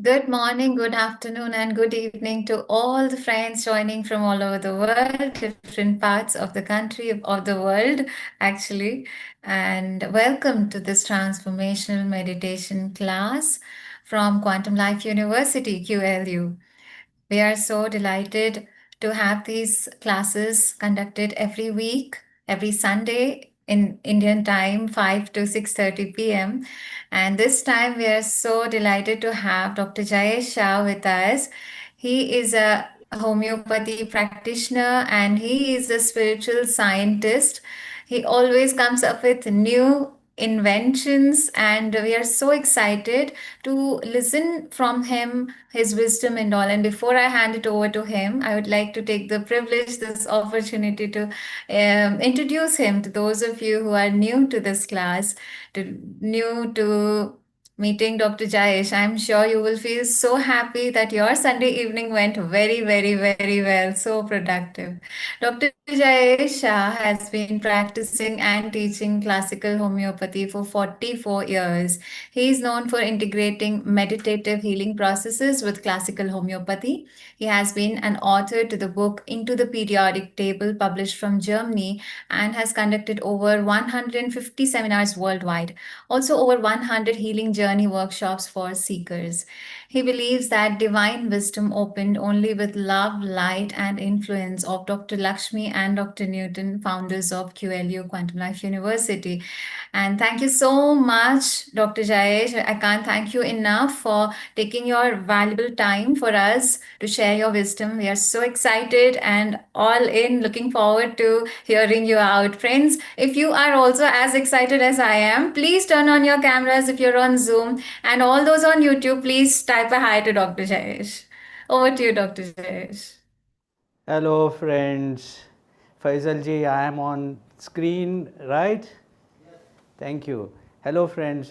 Good morning, good afternoon, and good evening to all the friends joining from all over the world, different parts of the country, of the world, actually. And welcome to this transformational meditation class from Quantum Life University, QLU. We are so delighted to have these classes conducted every week, every Sunday in Indian time, 5 to 6:30 p.m. And this time we are so delighted to have Dr. Jayesh Shah with us. He is a homeopathy practitioner and he is a spiritual scientist. He always comes up with new inventions, and we are so excited to listen from him, his wisdom and all. And before I hand it over to him, I would like to take the privilege, this opportunity to introduce him to those of you who are new to this class, new to meeting Dr. Jayesh. I'm sure you will feel so happy that your Sunday evening went very, very, very well, so productive. Dr. Jayesh Shah has been practicing and teaching classical homeopathy for 44 years. He is known for integrating meditative healing processes with classical homeopathy. He has been an author to the book Into the Periodic Table, published from Germany, and has conducted over 150 seminars worldwide, also over 100 healing journey workshops for seekers. He believes that divine wisdom opened only with love, light, and influence of Dr. Lakshmi and Dr. Newton, founders of QLU Quantum Life University. And thank you so much, Dr. Jayesh. I can't thank you enough for taking your valuable time for us to share your wisdom. We are so excited and all in, looking forward to hearing you out. Friends, if you are also as excited as I am, please turn on your cameras if you're on Zoom. And all those on YouTube, please type a hi to Dr. Jayesh. Over to you, Dr. Jayesh. Hello friends, Faisal ji, I am on screen, right? Thank you. Hello friends,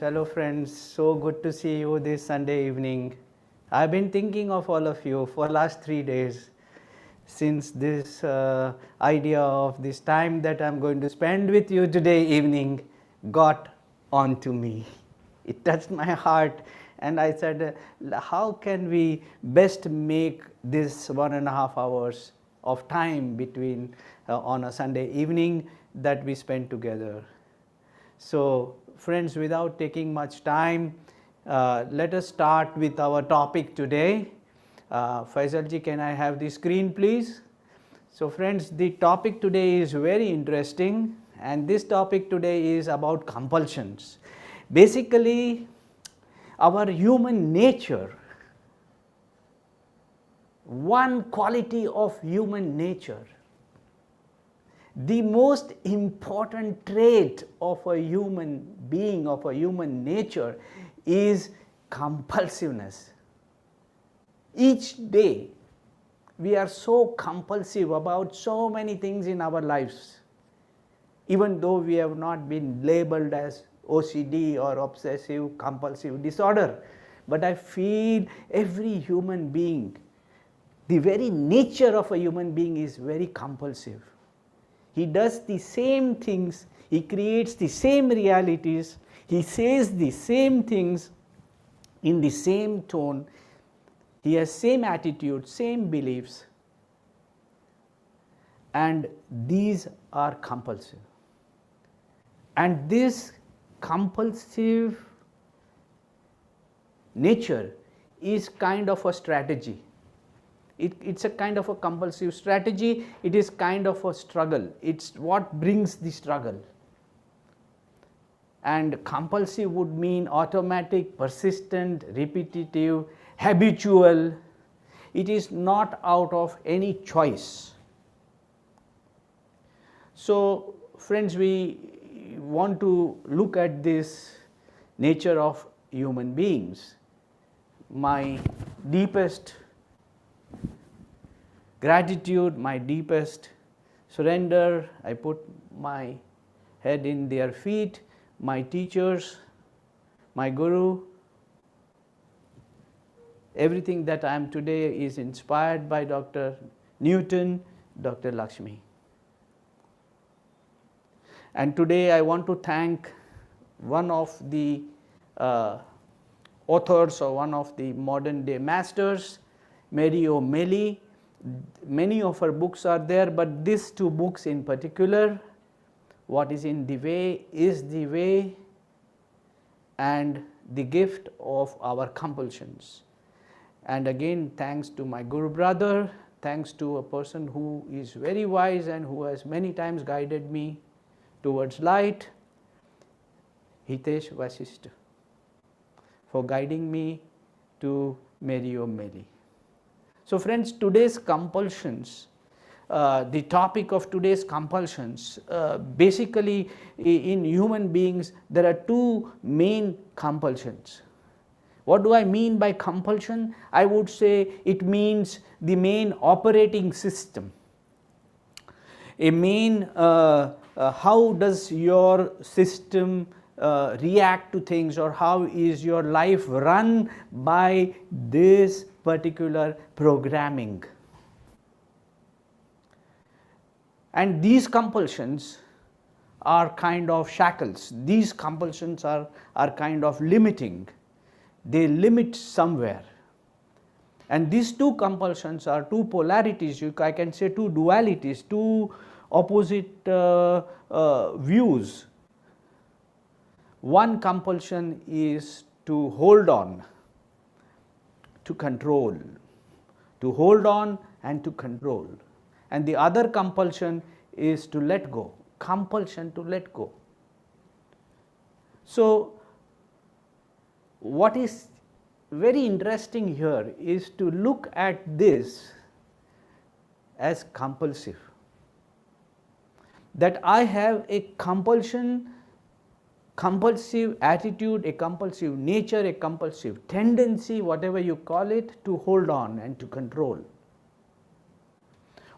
so good to see you this Sunday evening. I've been thinking of all of you for last 3 days since this idea of this time that I'm going to spend with you today evening got onto me. It touched my heart and I said, how can we best make this 1.5 hours of time between on a Sunday evening that we spend together. So friends, without taking much time, let us start with our topic today. Faisal ji, can I have the screen please? So friends, the topic today is very interesting, and this topic today is about compulsions. Basically, our human nature, one quality of human nature, the most important trait of a human being, of a human nature, is compulsiveness. Each day we are so compulsive about so many things in our lives, even though we have not been labeled as OCD or obsessive compulsive disorder. But I feel every human being, the very nature of a human being is very compulsive. He does the same things, he creates the same realities, he says the same things in the same tone, he has same attitude, same beliefs, and these are compulsive. And this compulsive nature is kind of a strategy. It's a kind of a compulsive strategy, it is kind of a struggle, it's what brings the struggle. And compulsive would mean automatic, persistent, repetitive, habitual. It is not out of any choice. So friends, we want to look at this nature of human beings. My deepest gratitude, my deepest surrender, I put my head in their feet, my teachers, my guru. Everything that I am today is inspired by Dr. Newton, Dr. Lakshmi. And today I want to thank one of the authors or one of the modern day masters, Mary O'Malley. Many of her books are there, but these two books in particular, What is in the Way is the Way and The Gift of Our Compulsions. And again, thanks to my Guru brother, thanks to a person who is very wise and who has many times guided me towards light, Hitesh Vasishtha, for guiding me to Mary O'Malley. So friends, today's compulsions, the topic of today's compulsions, basically in human beings there are two main compulsions. What do I mean by compulsion? I would say it means the main operating system. A main, how does your system react to things, or how is your life run by this particular programming? And these compulsions are kind of shackles. These compulsions are kind of limiting. They limit somewhere. And these two compulsions are two polarities, I can say two dualities, two opposite views. One compulsion is to hold on, to control, to hold on and to control. And the other compulsion is to let go, compulsion to let go. So, what is very interesting here is to look at this as compulsive. That I have a compulsion, compulsive attitude, a compulsive nature, a compulsive tendency, whatever you call it, to hold on and to control.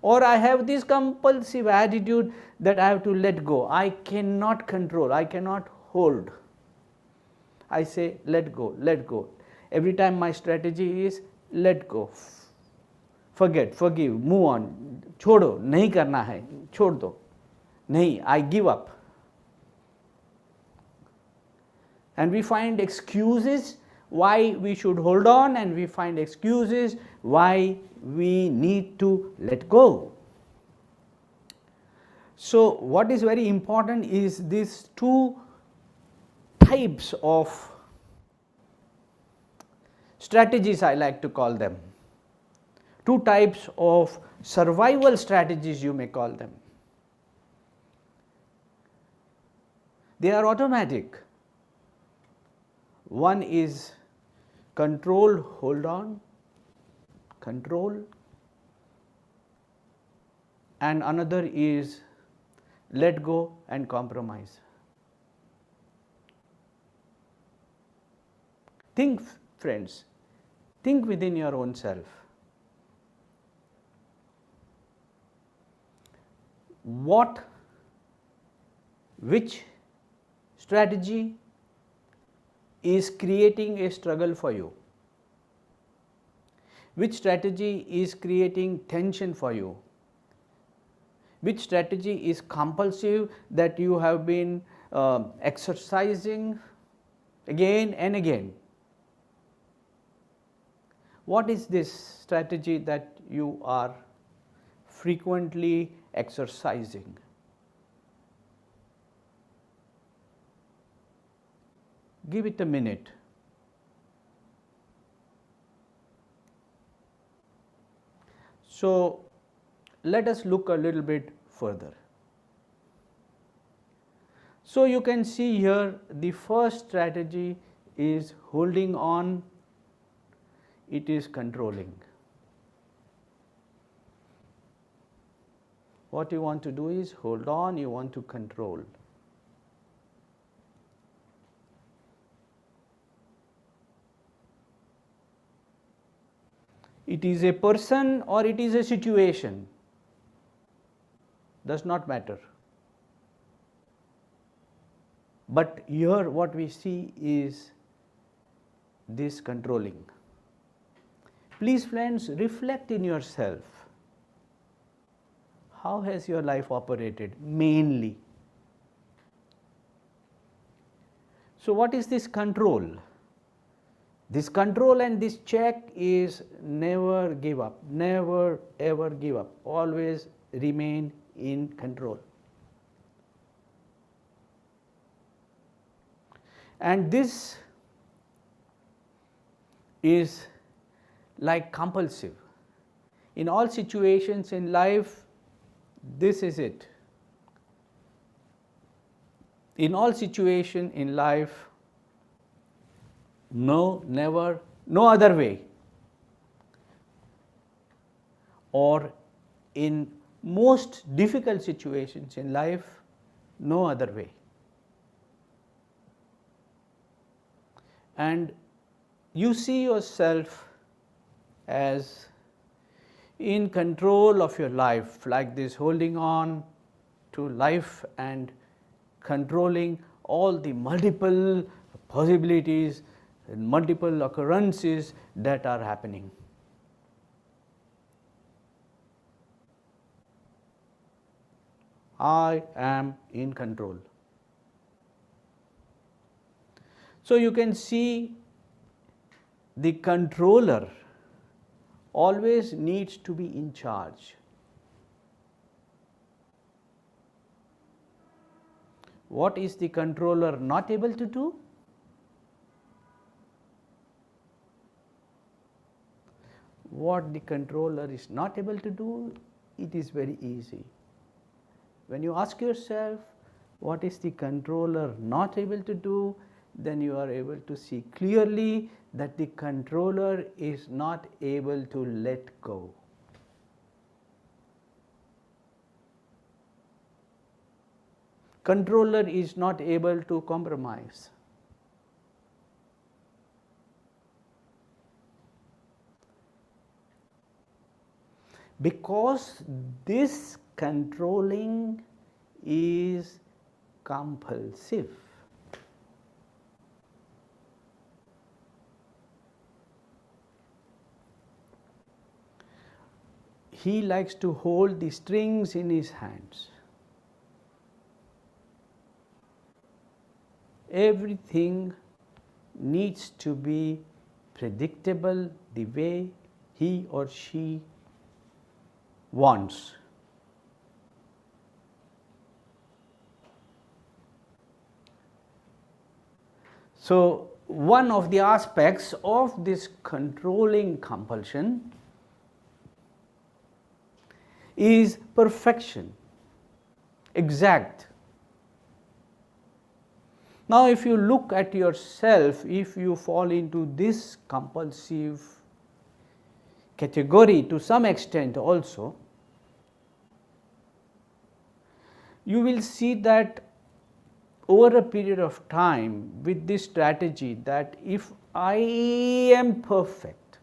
Or I have this compulsive attitude that I have to let go. I cannot control, I cannot hold. I say let go, let go. Every time my strategy is let go, forget, forgive, move on, छोड़ो, नहीं करना है, छोड़ दो, नहीं, I give up. And we find excuses why we should hold on, and we find excuses why we need to let go. So what is very important is these two types of strategies, I like to call them. Two types of survival strategies, you may call them. They are automatic. One is control, hold on, control, and another is let go and compromise. Think, friends, think within your own self. Which strategy is creating a struggle for you? Which strategy is creating tension for you? Which strategy is compulsive that you have been exercising again and again? What is this strategy that you are frequently exercising? Give it a minute. So, let us look a little bit further. So, you can see here the first strategy is holding on, it is controlling. What you want to do is hold on, you want to control. It is a person or it is a situation, does not matter. But here what we see is this controlling. Please friends, reflect in yourself. How has your life operated mainly? So what is this control? This control and this check is never give up, never ever give up, always remain in control. And this is like compulsive. In all situations in life, this is it. In all situations in life, no, never, no other way. Or in most difficult situations in life, no other way. And you see yourself as in control of your life, like this, holding on to life and controlling all the multiple possibilities and multiple occurrences that are happening. I am in control. So you can see the controller always needs to be in charge. What is the controller not able to do? What the controller is not able to do, it is very easy. When you ask yourself, what is the controller not able to do, then you are able to see clearly that the controller is not able to let go. Controller is not able to compromise. Because this controlling is compulsive. He likes to hold the strings in his hands. Everything needs to be predictable the way he or she wants. So, one of the aspects of this controlling compulsion is perfection, exact. Now, if you look at yourself, if you fall into this compulsive category to some extent also, you will see that over a period of time with this strategy, that if I am perfect,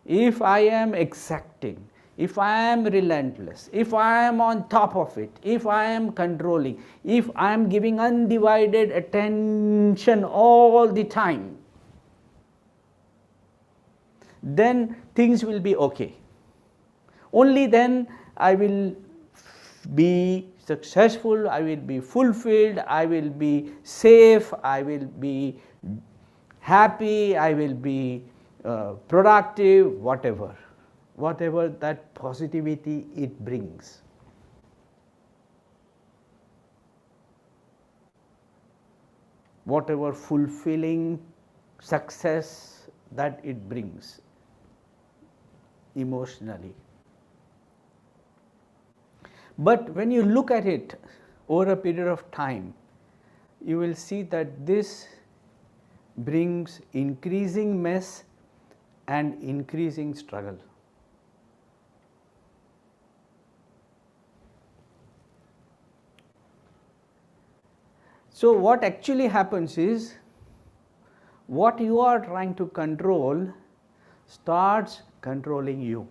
if I am exacting, if I am relentless, if I am on top of it, if I am controlling, if I am giving undivided attention all the time, then things will be okay. Only then I will be successful, I will be fulfilled, I will be safe, I will be happy, I will be productive, whatever that positivity it brings. Whatever fulfilling success that it brings emotionally. But when you look at it over a period of time, you will see that this brings increasing mess and increasing struggle. So, what actually happens is, what you are trying to control starts controlling you.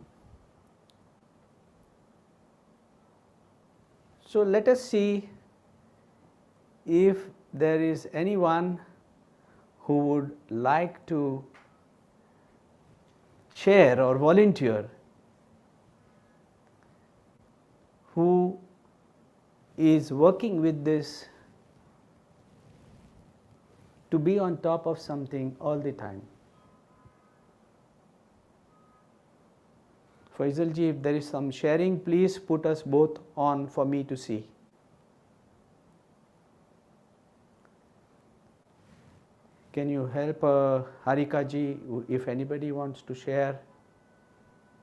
So, let us see if there is anyone who would like to share or volunteer, who is working with this to be on top of something all the time. Faisal ji, if there is some sharing, please put us both on for me to see. Can you help Harika ji if anybody wants to share?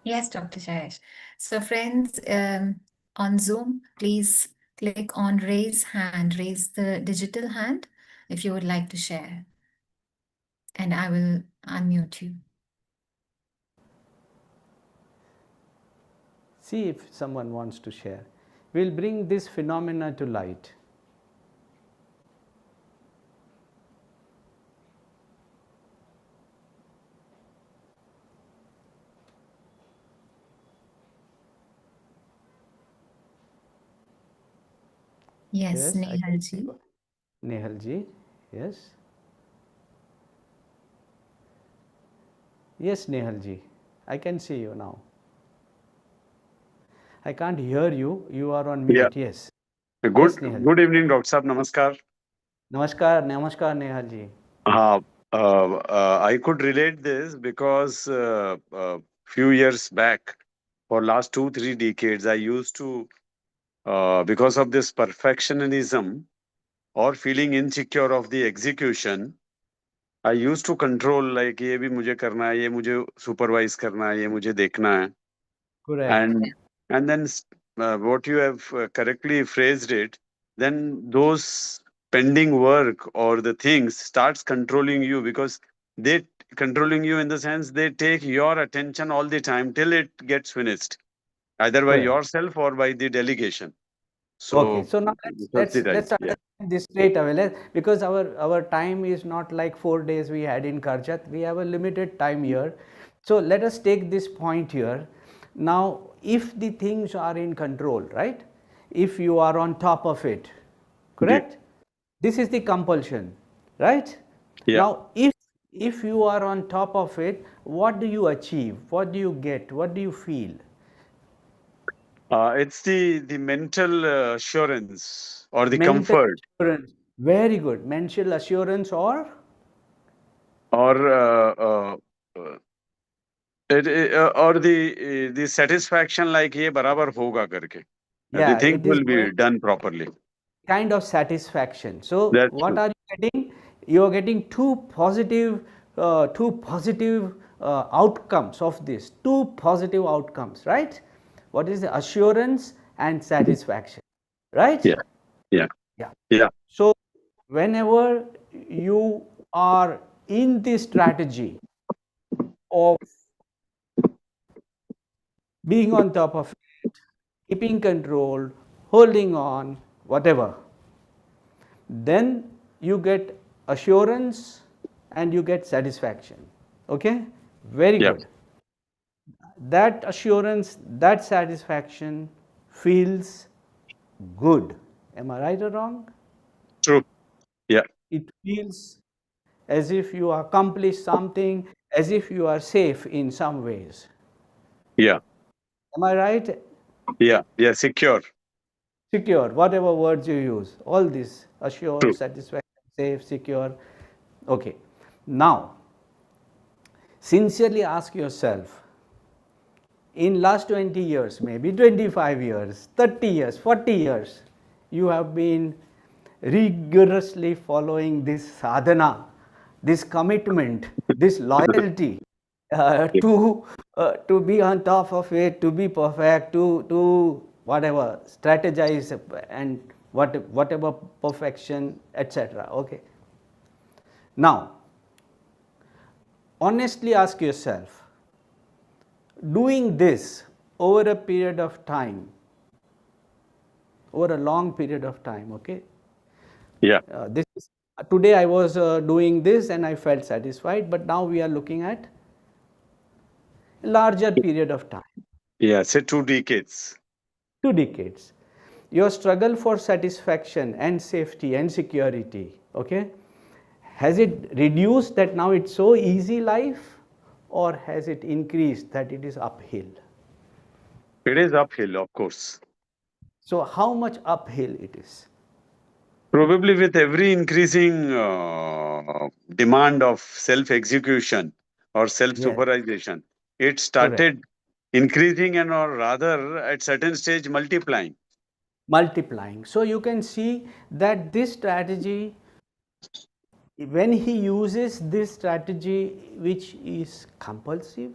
Yes, Dr. Jayesh. So, friends, on Zoom, please click on raise hand, raise the digital hand if you would like to share, and I will unmute you. See if someone wants to share. We'll bring this phenomena to light. Yes, Yes, I Nehal can see. ji. Nehal ji, yes. Yes, Nehal ji, I can see you now. I can't hear you. You are on mute. Yeah. Yes. Good, Yes, Nehal. good evening, Dr. Saab. Namaskar. Namaskar, namaskar, Nehal ji. I could relate this because few years back, for last 2-3 decades, I used to, because of this perfectionism or feeling insecure of the execution, I used to control like ये भी मुझे करना है, ये मुझे supervise करना है, ये मुझे देखना है. Correct. And then what you have correctly phrased it, then those pending work or the things starts controlling you, because they controlling you in the sense they take your attention all the time till it gets finished, either by Correct. yourself or by the delegation. Okay, So so now let's understand this straight away, because our time is not like 4 days we had in Karjat. We have a limited time here. So let us take this point here. Now, if the things are in control, right? If you are on top of it, correct? This is the compulsion, right? Yeah. Now, if you are on top of it, what do you achieve? What do you get? What do you feel? It's the mental assurance or the Mental comfort assurance. Very good. Mental assurance or or the satisfaction, like ये बराबर होगा करके. yeah, Everything it is will be going done properly. kind of satisfaction. So That's what true. are you getting? You are getting two positive outcomes of this. Two positive outcomes, right? What is the assurance and satisfaction, right? Yeah, yeah, Yeah. yeah, So whenever you are in this strategy of being on top of it, keeping control, holding on, whatever, then you get assurance and you get satisfaction. Okay? Very yeah. good. That assurance, that satisfaction feels good. Am I right or wrong? True. Yeah, It feels as if you accomplished something, as if you are safe in some ways. yeah, Am I right? yeah, yeah. Secure. Secure, whatever words you use, all this assure, True. satisfaction, safe, secure. Okay. Now, sincerely ask yourself, in last 20 years, maybe 25 years, 30 years, 40 years, you have been rigorously following this sadhana, this commitment, this loyalty to be on top of it, to be perfect, to whatever strategize and whatever perfection, etc. Okay. Now, honestly ask yourself, doing this over a period of time, over a long period of time, okay? Yeah, This is, today I was doing this and I felt satisfied, but now we are looking at a larger period of time, yeah. Say 2 decades. 2 decades. Your struggle for satisfaction and safety and security, okay? Has it reduced that now it's so easy life, or has it increased that it is uphill? It is uphill, of course. So how much uphill it is? Probably with every increasing demand of self-execution or Yes, self-supervision, it correct. started increasing and or rather at certain stage multiplying. Multiplying. So you can see that this strategy, when he uses this strategy which is compulsive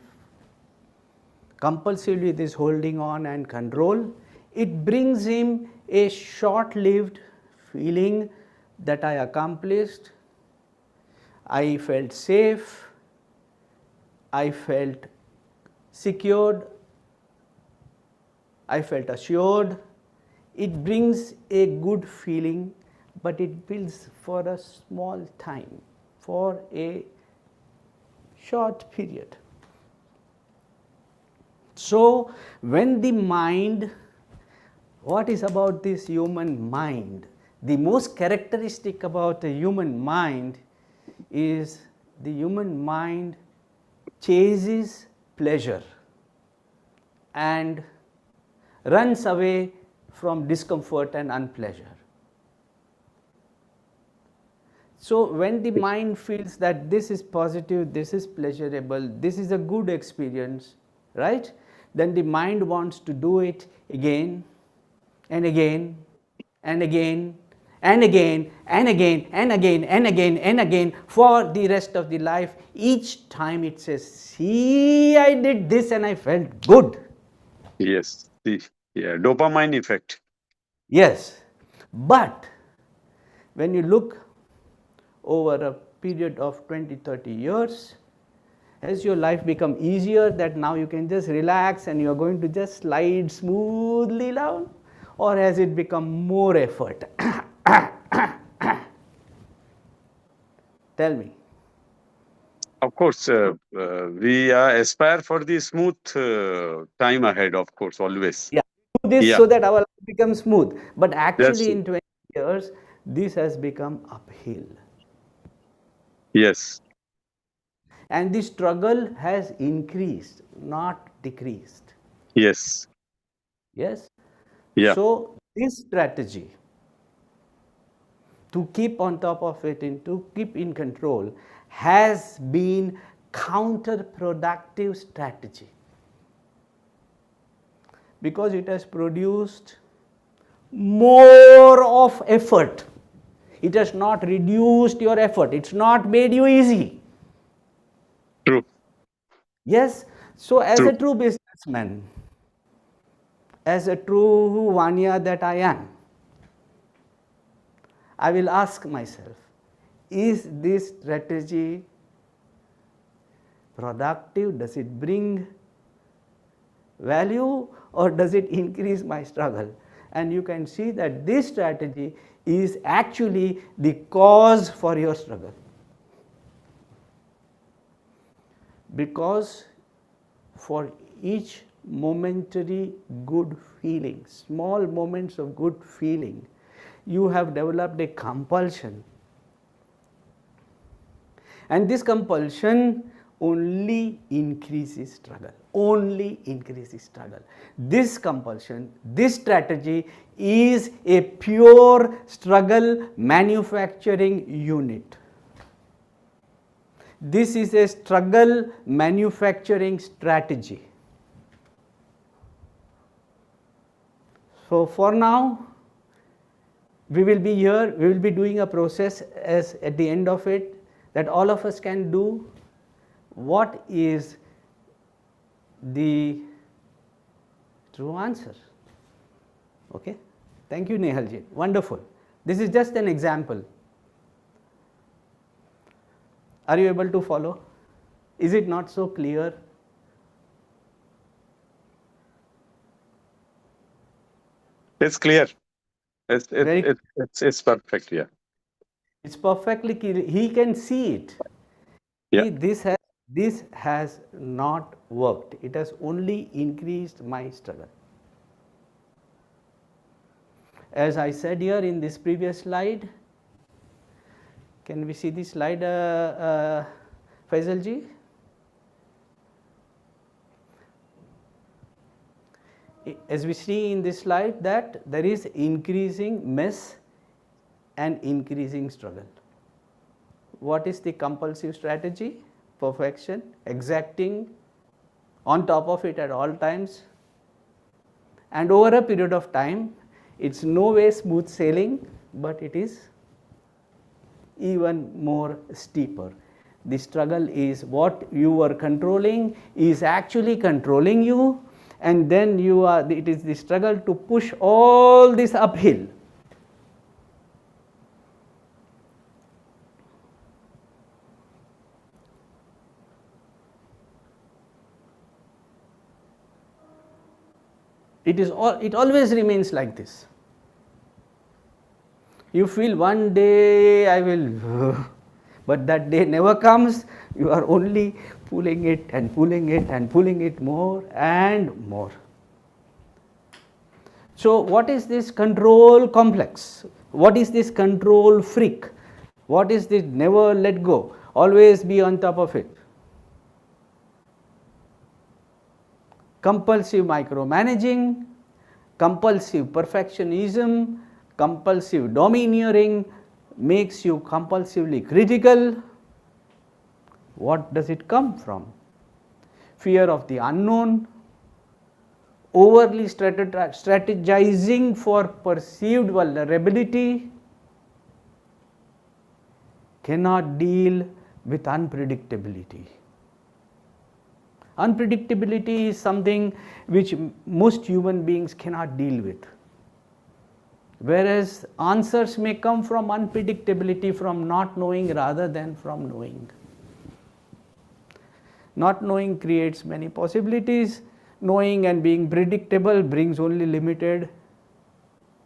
with this holding on and control, it brings him a short-lived feeling that I accomplished, I felt safe, I felt secured, I felt assured. It brings a good feeling, but it builds for a small time, for a short period. So when the mind, what is about this human mind? The most characteristic about the human mind is the human mind chases pleasure and runs away from discomfort and unpleasure. So when the mind feels that this is positive, this is pleasurable, this is a good experience, right? Then the mind wants to do it again and again and again and again and again and again and again and again for the rest of the life. Each time it says, see, I did this and I felt good. Yes. Yeah, dopamine effect. Yes, but when you look over a period of 20-30 years, as your life become easier, that now you can just relax and you are going to just slide smoothly down, or has it become more effort? Tell me. Of course, we aspire for the smooth time ahead, of course, always. Yeah, do this Yeah, so that our life becomes smooth, but that's actually true. in 20 years this has become uphill, Yes, and the struggle has increased, not decreased. yes, Yes. yeah, So this strategy to keep on top of it and to keep in control has been counterproductive strategy, because it has produced more of effort. It has not reduced your effort, it's not made you easy. true, Yes. So as true. a true businessman, as a true Vanya that I am, I will ask myself, is this strategy productive? Does it bring value, or does it increase my struggle? And you can see that this strategy is actually the cause for your struggle, because for each momentary good feeling, small moments of good feeling, you have developed a compulsion, and this compulsion only increases struggle, only increases struggle. This compulsion, this strategy is a pure struggle manufacturing unit. This is a struggle manufacturing strategy. So for now, we will be here, we will be doing a process as at the end of it, that all of us can do. What is the true answer? Okay, thank you Nehalji, wonderful. This is just an example. Are you able to follow? Is it not so clear? It's clear. It's it, Very, it, it's perfect. Yeah, it's perfectly clear. He can see it. yeah. This has not worked. It has only increased my struggle. As I said here in this previous slide, can we see this slide, Faisal ji? As we see in this slide, that there is increasing mess and increasing struggle. What is the compulsive strategy? Perfection, exacting, on top of it at all times, and over a period of time it's no way smooth sailing, but it is even more steeper. The struggle is what you are controlling is actually controlling you, and then it is the struggle to push all this uphill. It always remains like this. You feel one day I will, but that day never comes. You are only pulling it and pulling it and pulling it more and more. So what is this control complex? What is this control freak? What is this never let go, always be on top of it? Compulsive micromanaging, compulsive perfectionism, compulsive domineering makes you compulsively critical. What does it come from? Fear of the unknown, overly strategizing for perceived vulnerability, cannot deal with unpredictability. Unpredictability is something which most human beings cannot deal with, whereas answers may come from unpredictability, from not knowing rather than from knowing. Not knowing creates many possibilities. Knowing and being predictable brings only limited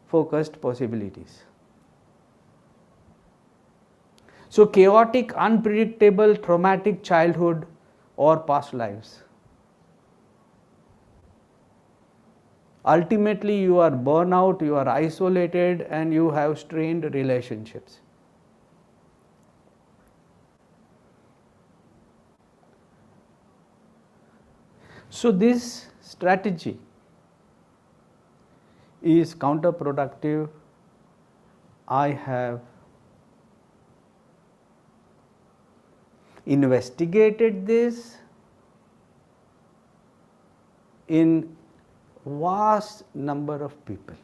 focused possibilities. So chaotic, unpredictable, traumatic childhood or past lives. Ultimately you are burnout, you are isolated, and you have strained relationships. So this strategy is counterproductive. I have investigated this in vast number of people.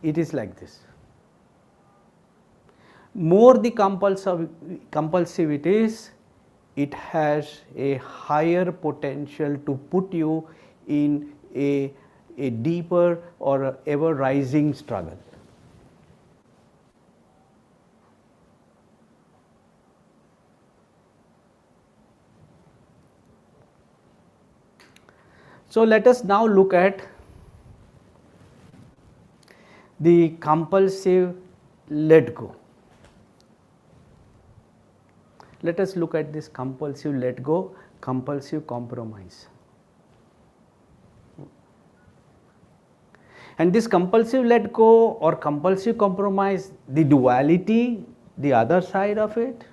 It is like this. More the compulsive it is, it has a higher potential to put you in a deeper or a ever rising struggle. So let us now look at the compulsive let go. Let us look at this compulsive let go, compulsive compromise. And this compulsive let go or compulsive compromise, the duality, the other side of it,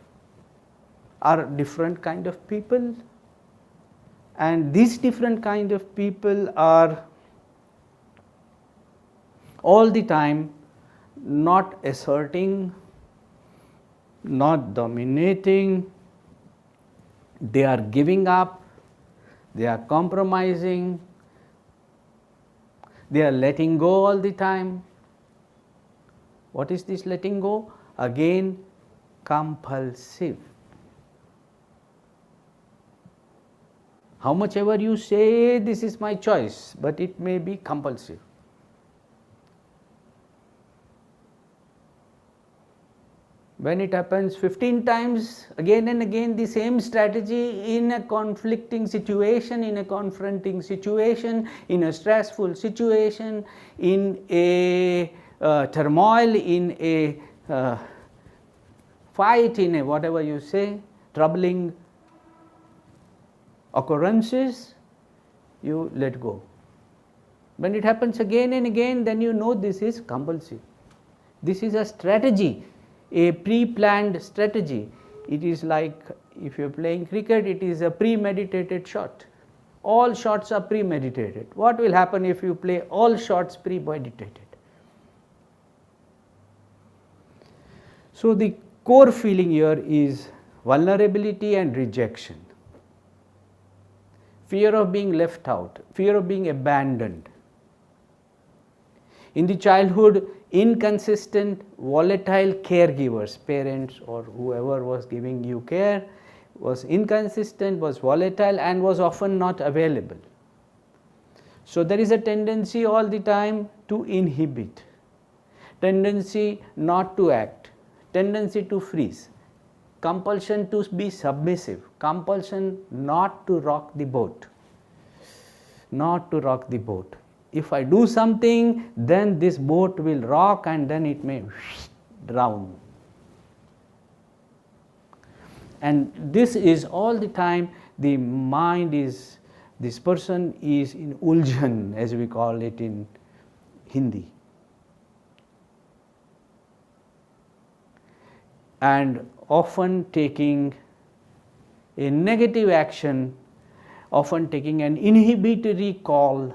are different kind of people. And these different kind of people are all the time not asserting, not dominating, they are giving up, they are compromising, they are letting go all the time. What is this letting go? Again, compulsive. How much ever you say this is my choice, but it may be compulsive. When it happens 15 times, again and again, the same strategy in a conflicting situation, in a confronting situation, in a stressful situation, in a turmoil, in a fight, in a whatever you say, troubling occurrences, you let go. When it happens again and again, then you know this is compulsive. This is a strategy, a pre-planned strategy. It is like if you are playing cricket, it is a premeditated shot. All shots are premeditated. What will happen if you play all shots premeditated? So the core feeling here is vulnerability and rejection. fear of being left out, fear of being abandoned. In the childhood, inconsistent, volatile caregivers, parents or whoever was giving you care, was inconsistent, was volatile, and was often not available. So there is a tendency all the time to inhibit, tendency not to act, tendency to freeze, compulsion to be submissive, compulsion not to rock the boat, not to rock the boat. If I do something, then this boat will rock and then it may drown. And this is all the time the mind is, this person is in uljan, as we call it in Hindi. And often taking a negative action, often taking an inhibitory call,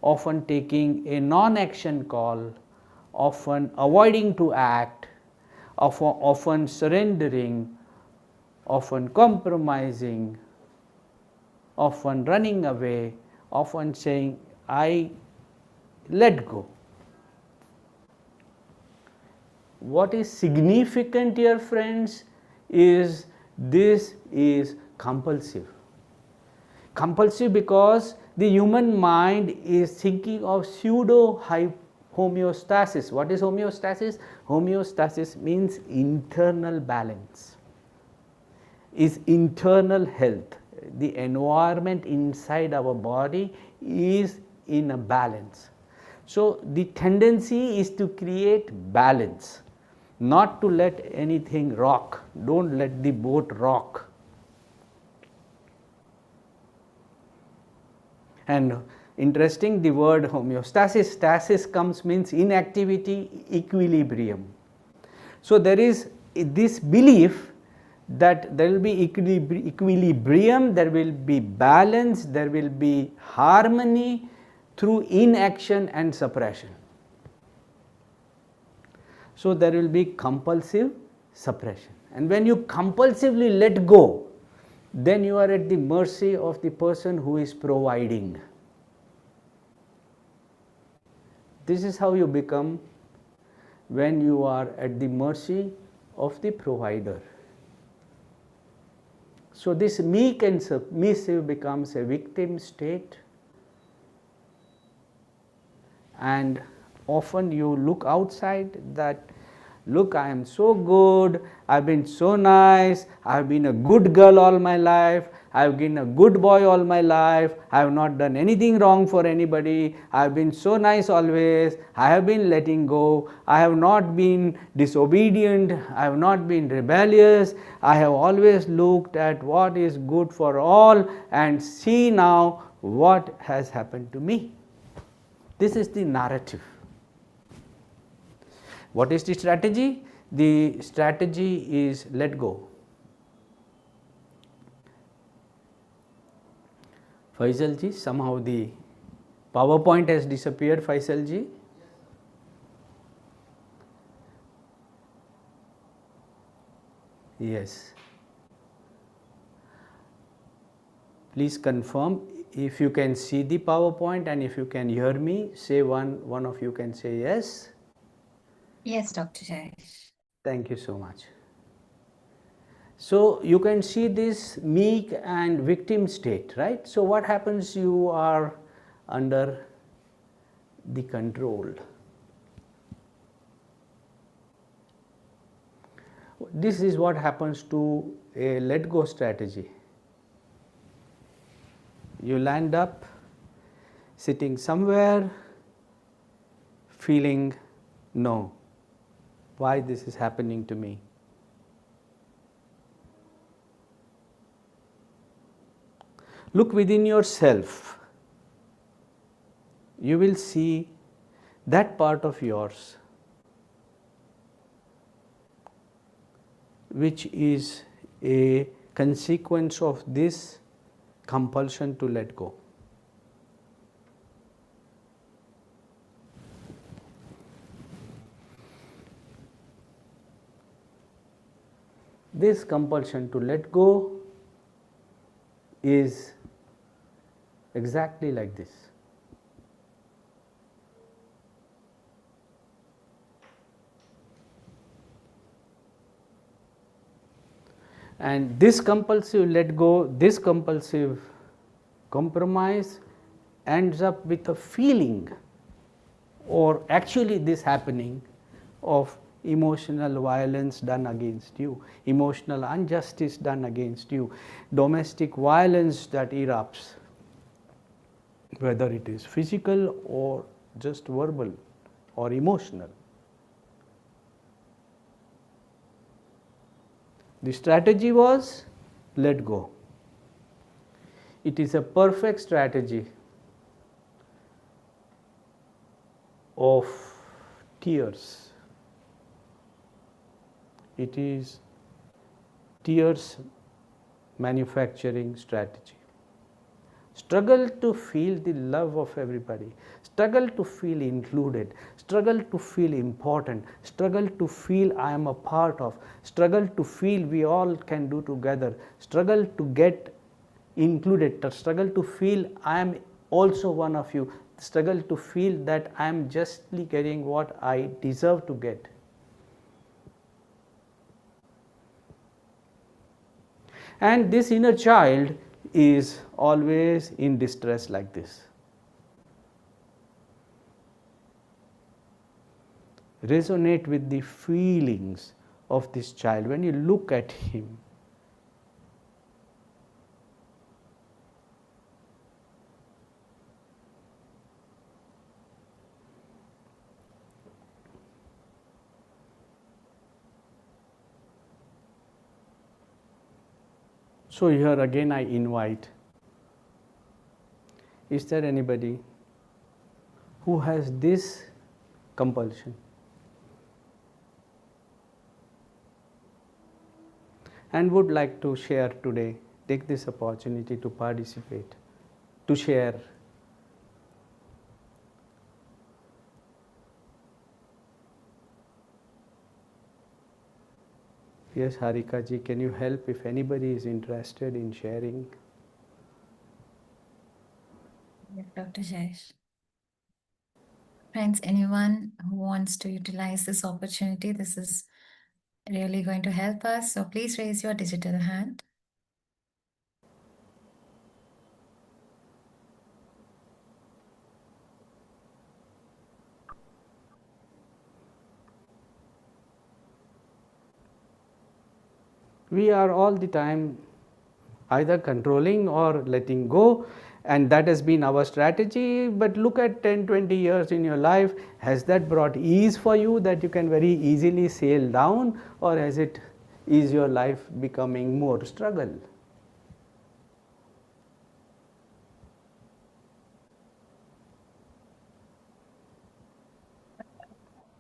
often taking a non-action call, often avoiding to act, often surrendering, often compromising, often running away, often saying, I let go. What is significant here, friends, is this is compulsive. Compulsive because the human mind is thinking of pseudo homeostasis. What is homeostasis? Homeostasis means internal balance, is internal health. The environment inside our body is in a balance. So the tendency is to create balance, not to let anything rock. Don't let the boat rock. And interesting, the word homeostasis, stasis comes means inactivity, equilibrium. So there is this belief that there will be equilibrium, there will be balance, there will be harmony through inaction and suppression. So there will be compulsive suppression. And when you compulsively let go, then you are at the mercy of the person who is providing. This is how you become when you are at the mercy of the provider. So this meek and submissive becomes a victim state, and often you look outside that, look, I am so good, I have been so nice, I have been a good girl all my life, I have been a good boy all my life, I have not done anything wrong for anybody, I have been so nice always, I have been letting go, I have not been disobedient, I have not been rebellious, I have always looked at what is good for all, and see now what has happened to me. This is the narrative. What is the strategy? The strategy is let go. Faisal ji, somehow the PowerPoint has disappeared, Faisal ji. Yes. Please confirm if you can see the PowerPoint, and if you can hear me, say one of you can say yes. Yes, Dr. Jayesh. Thank you so much. So you can see this meek and victim state, right? So what happens? You are under the control. This is what happens to a let go strategy. You land up sitting somewhere feeling, no, why this is happening to me? Look within yourself. You will see that part of yours which is a consequence of this compulsion to let go. This compulsion to let go is exactly like this. And this compulsive let go, this compulsive compromise ends up with a feeling, or actually this happening, of emotional violence done against you, emotional injustice done against you, domestic violence that erupts, whether it is physical or just verbal or emotional. The strategy was let go. It is a perfect strategy of tears. It is tears manufacturing strategy. Struggle to feel the love of everybody, struggle to feel included, struggle to feel important, struggle to feel I am a part of, struggle to feel we all can do together, struggle to get included, struggle to feel I am also one of you, struggle to feel that I am justly getting what I deserve to get. And this inner child is always in distress like this. Resonate with the feelings of this child when you look at him. So here again I invite, is there anybody who has this compulsion and would like to share today? Take this opportunity to participate, to share. Yes, Harika ji, can you help if anybody is interested in sharing? Yeah, Dr. Jayesh. Friends, anyone who wants to utilize this opportunity, this is really going to help us. So please raise your digital hand. We are all the time either controlling or letting go, and that has been our strategy. But look at 10-20 years in your life, has that brought ease for you that you can very easily sail down, or has it is your life becoming more struggle?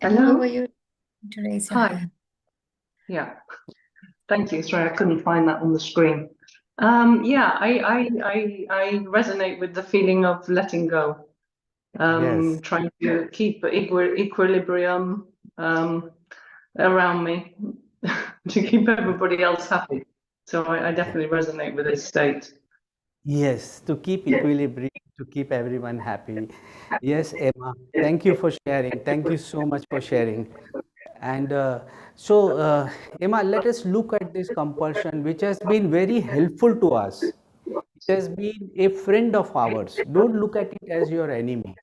Emma, Hello? were you to raise your Hi. hand? Yeah, thank you. Sorry, I couldn't find that on the screen. Yeah, I resonate with the feeling of letting go. Yes. Trying to keep equilibrium around me to keep everybody else happy. So I definitely resonate with this state. Yes, to keep equilibrium, to keep everyone happy. Yes, Emma, thank you for sharing. Thank you so much for sharing. And Emma, let us look at this compulsion, which has been very helpful to us. It has been a friend of ours. Don't look at it as your enemy.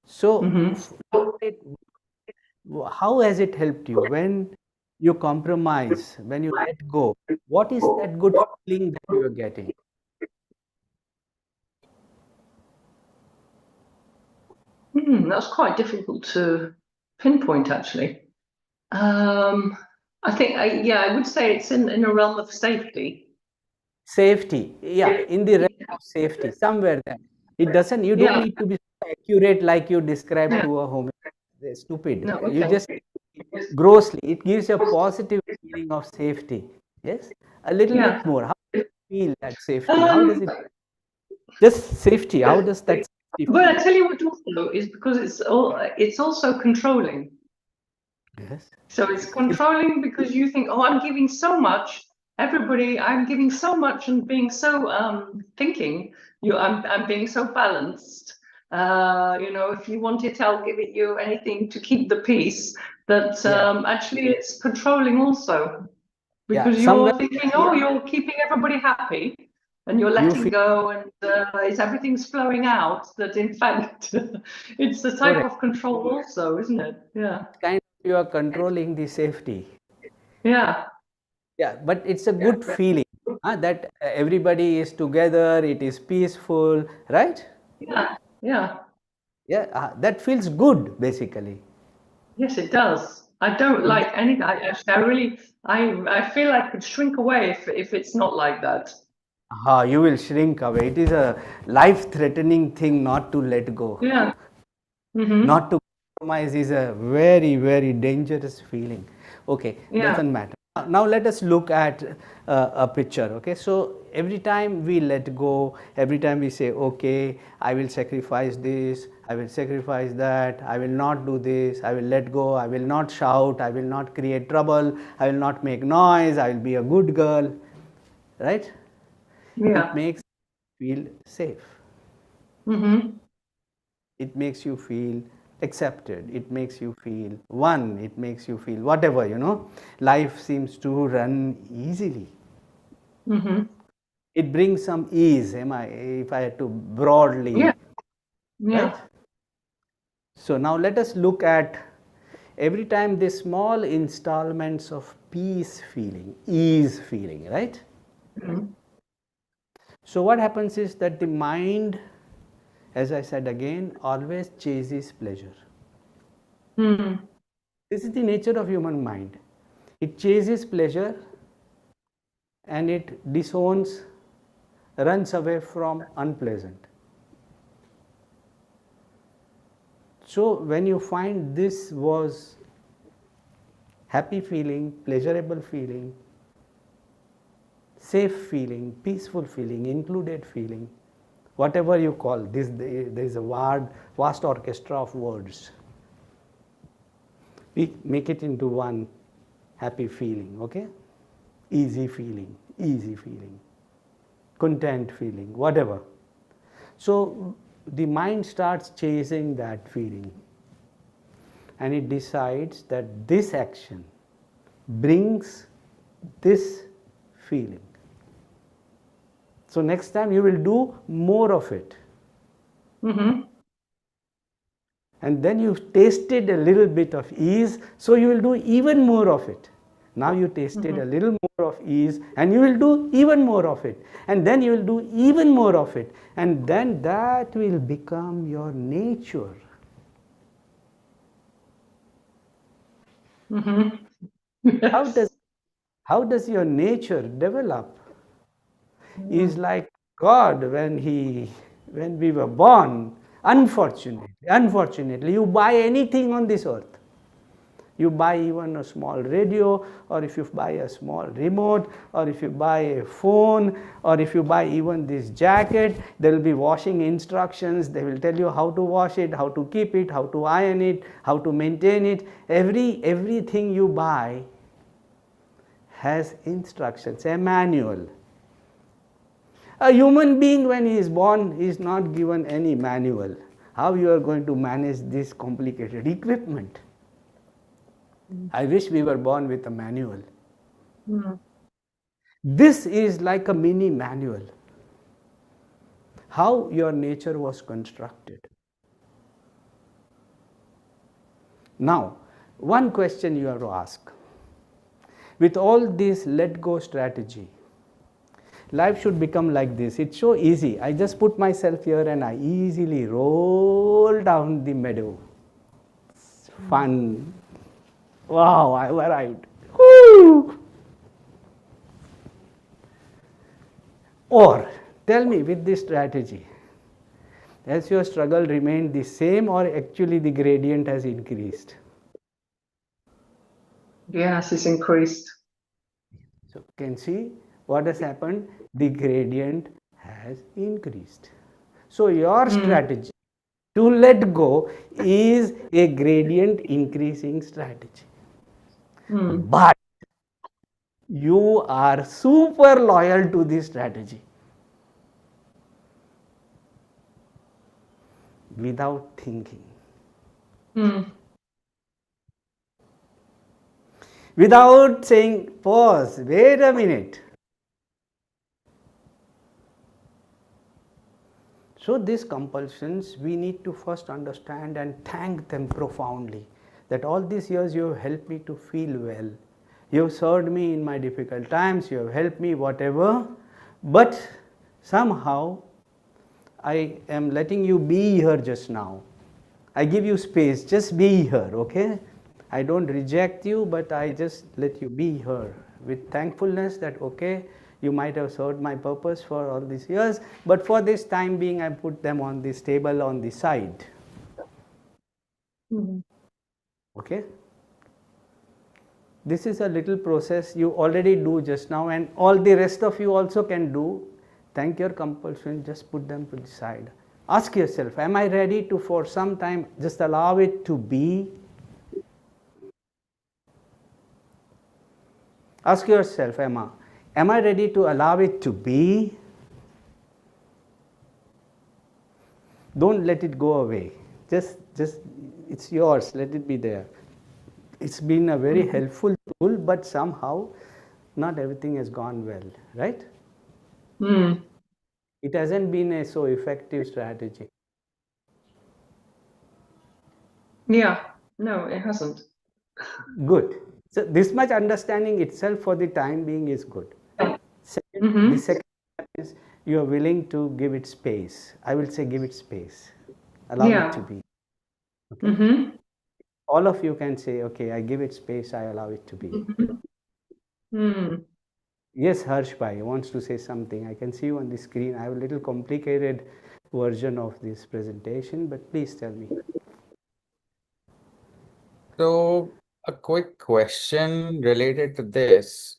So, Mm-hmm. how has it helped you when you compromise, when you let go? What is that good feeling that you are getting? That's quite difficult to pinpoint, actually. I think, I would say it's in a realm of safety. Safety, yeah, in the realm of safety, somewhere there. It doesn't, you don't Yeah. need to be accurate like you describe Yeah. to a home. Stupid. No, You okay. just grossly, it gives a positive feeling of safety. Yes, a little Yeah. bit more. How do you feel that safety? How does it? Um, Just safety. How does that safety But feel? I tell you what also is because it's also controlling. Yes. So it's controlling because you think, oh, I'm giving so much, everybody, I'm giving so much and being so thinking I'm being so balanced. If you want it, I'll give it you anything to keep the peace. That actually it's controlling also, because you're thinking, oh, you're keeping everybody happy, and you're letting go, and is everything's flowing out. That in fact, it's the type of control also, isn't it? Yeah. Kind of you are controlling the safety. Yeah. Yeah, but it's a good feeling that everybody is together, it is peaceful, right? Yeah. Yeah. Yeah, that feels good basically. Yes, it does. I don't like any. Actually, I feel I could shrink away if it's not like that. You will shrink away. It is a life-threatening thing not to let go. Yeah. Mm-hmm. Not to compromise is a very, very dangerous feeling. Okay, Yeah. doesn't matter. Now let us look at a picture. Okay, so every time we let go, every time we say, okay, I will sacrifice this, I will sacrifice that, I will not do this, I will let go, I will not shout, I will not create trouble, I will not make noise, I will be a good girl, right? Yeah. It makes you feel safe. Mm-hmm. It makes you feel accepted, it makes you feel one, it makes you feel whatever, life seems to run easily. Mm-hmm. It brings some ease, if I had to broadly, Yeah. Yeah. right? So now let us look at every time these small installments of peace feeling, ease feeling, right? Mm-hmm. So what happens is that the mind, as I said again, always chases pleasure. Mm-hmm. This is the nature of human mind. It chases pleasure and it disowns, runs away from unpleasant. So when you find this was happy feeling, pleasurable feeling, safe feeling, peaceful feeling, included feeling, whatever you call this, there is a vast orchestra of words. We make it into one happy feeling, okay? Easy feeling, content feeling, whatever. So the mind starts chasing that feeling and it decides that this action brings this feeling. So next time you will do more of it. Mm-hmm. And then you've tasted a little bit of ease, so you will do even more of it. Now you tasted a little more of ease and you will do even more of it. And then you will do even more of it. And then that will become your nature. Mm-hmm. Yes. How does your nature develop? Is like God when we were born. Unfortunately, you buy anything on this earth. You buy even a small radio, or if you buy a small remote, or if you buy a phone, or if you buy even this jacket, there will be washing instructions. They will tell you how to wash it, how to keep it, how to iron it, how to maintain it. Everything you buy has instructions, a manual. A human being, when he is born, is not given any manual. How you are going to manage this complicated equipment? I wish we were born with a manual. Mm-hmm. This is like a mini manual. How your nature was constructed. Now, one question you have to ask. With all this let go strategy, life should become like this. It's so easy. I just put myself here and I easily roll down the meadow. It's fun. Wow, I arrived. Woo! Or tell me, with this strategy, has your struggle remained the same or actually the gradient has increased? Yes, it's increased. So you can see what has happened, the gradient has increased. So your strategy to let go is a gradient increasing strategy. But you are super loyal to this strategy. without thinking. Without saying, pause, wait a minute. So these compulsions, we need to first understand and thank them profoundly, that all these years you have helped me to feel well. You have served me in my difficult times, you have helped me whatever, but somehow I am letting you be here just now. I give you space, just be here, okay? I don't reject you, but I just let you be here with thankfulness that, okay, you might have served my purpose for all these years, but for this time being, I put them on this table on the side. Okay? This is a little process you already do just now, and all the rest of you also can do. Thank your compulsion, just put them to the side. Ask yourself, am I ready to, for some time, just allow it to be? Ask yourself, am I ready to allow it to be? Don't let it go away. Just it's yours, let it be there. It's been a very helpful tool, but somehow not everything has gone well, right? It hasn't been a so effective strategy. Yeah, no, it hasn't. Good. So this much understanding itself for the time being is good. The second is you are willing to give it space. I will say give it space. Allow it to be. Okay? All of you can say, okay, I give it space, I allow it to be. Yes, Harsh Bhai wants to say something. I can see you on the screen. I have a little complicated version of this presentation, but please tell me. So, a quick question related to this.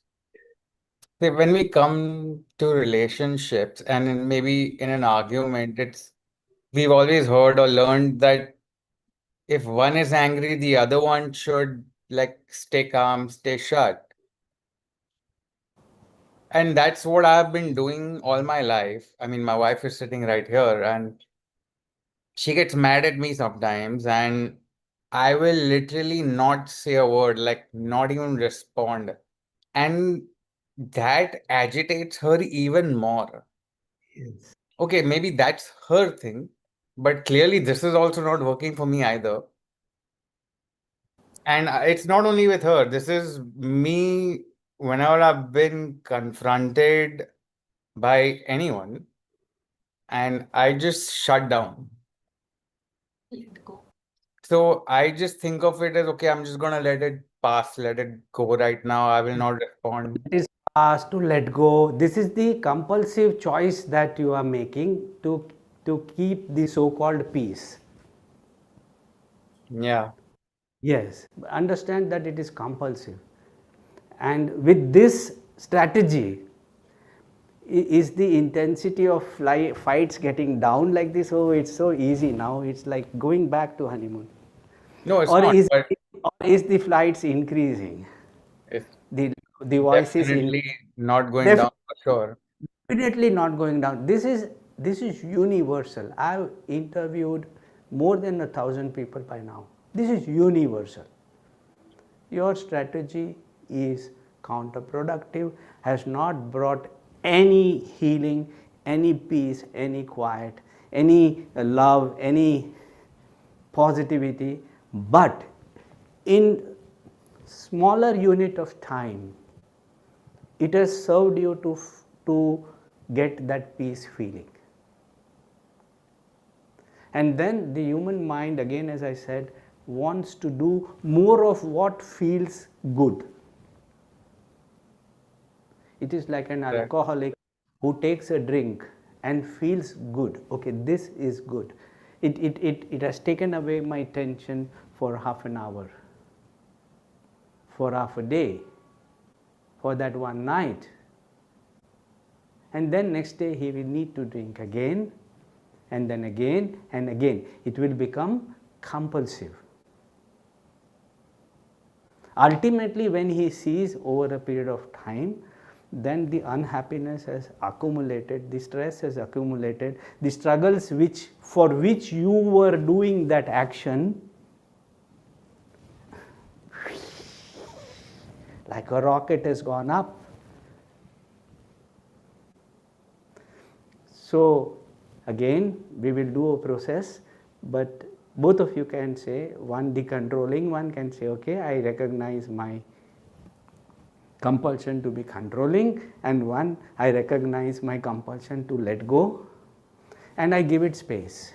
See, when we come to relationships and maybe in an argument, we've always heard or learned that if one is angry, the other one should like stay calm, stay shut. And that's what I've been doing all my life. I mean, my wife is sitting right here and she gets mad at me sometimes, and I will literally not say a word, like not even respond. And that agitates her even more. Yes. Okay, maybe that's her thing, but clearly this is also not working for me either. And it's not only with her, this is me whenever I've been confronted by anyone and I just shut down. So I just think of it as, okay, I'm just gonna let it pass, let it go right now. I will not respond. It is asked to let go. This is the compulsive choice that you are making to keep the so-called peace. Yeah. Yes, understand that it is compulsive. And with this strategy, is the intensity of fights getting down like this? Oh, it's so easy now. It's like going back to honeymoon. No, it's Or not, but is the flights increasing? it's The voices in definitely not going down for sure. definitely not going down. This is universal. I've interviewed more than 1,000 people by now. This is universal. Your strategy is counterproductive, has not brought any healing, any peace, any quiet, any love, any positivity, but in smaller unit of time, it has served you to get that peace feeling. And then the human mind, again as I said, wants to do more of what feels good. It is like an alcoholic who takes a drink and feels good. Okay, this is good. It has taken away my tension for half an hour, for half a day, for that one night. And then next day he will need to drink again, and then again and again. It will become compulsive. Ultimately, when he sees over a period of time then the unhappiness has accumulated, the stress has accumulated, the struggles for which you were doing that action, like a rocket, has gone up. So again, we will do a process, but both of you can say, one, the controlling one can say, okay, I recognize my compulsion to be controlling, and one, I recognize my compulsion to let go, and I give it space.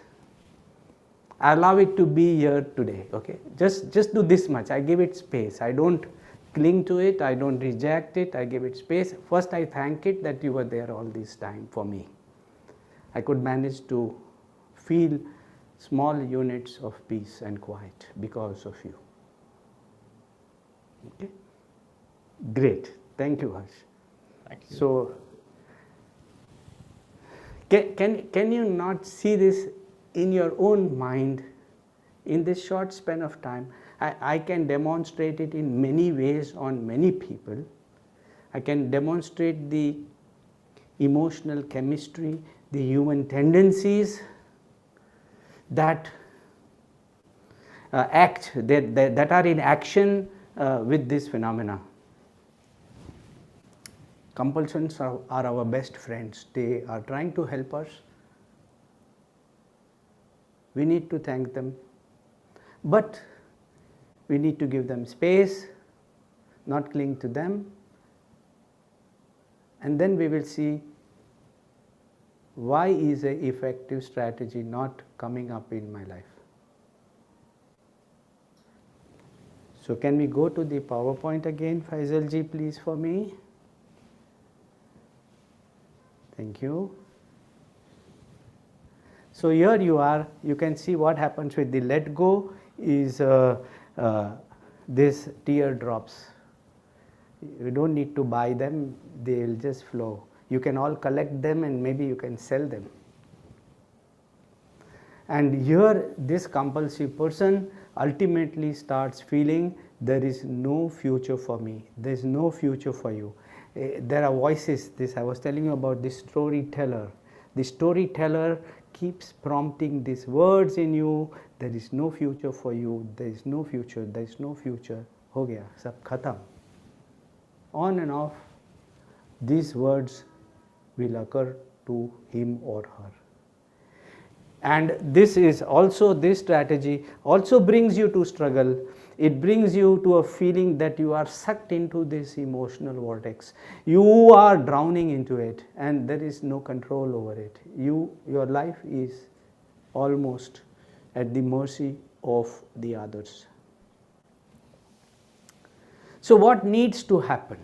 I allow it to be here today, okay? Just do this much. I give it space. I don't cling to it. I don't reject it. I give it space. First, I thank it that you were there all this time for me. I could manage to feel small units of peace and quiet because of you. Okay? Great. Thank you, Harsh. Thank you. So, can you not see this in your own mind in this short span of time? I can demonstrate it in many ways on many people. I can demonstrate the emotional chemistry, the human tendencies that that are in action with this phenomena. Compulsions are our best friends. They are trying to help us. We need to thank them, but we need to give them space, not cling to them, and then we will see why is an effective strategy not coming up in my life. So can we go to the PowerPoint again, Faisal ji, please, for me? Thank you. So here you are, you can see what happens with the let go is this teardrops. You don't need to buy them, they will just flow. You can all collect them and maybe you can sell them. And here this compulsive person ultimately starts feeling there is no future for me, there is no future for you. There are voices, this I was telling you about the storyteller. The storyteller keeps prompting these words in you, there is no future for you, there is no future, there is no future, ho gaya, sab khatam. On and off, these words will occur to him or her. And this is also, this strategy also brings you to struggle. It brings you to a feeling that you are sucked into this emotional vortex. You are drowning into it and there is no control over it. Your life is almost at the mercy of the others. So what needs to happen?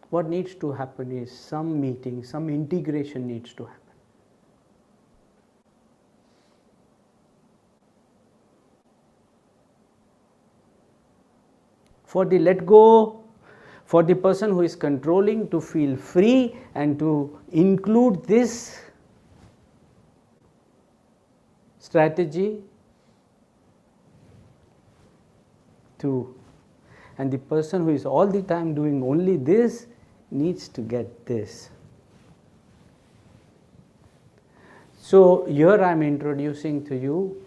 What needs to happen is some meeting, some integration needs to happen. For the let go, for the person who is controlling to feel free and to include this strategy and the person who is all the time doing only this needs to get this. So here I am introducing to you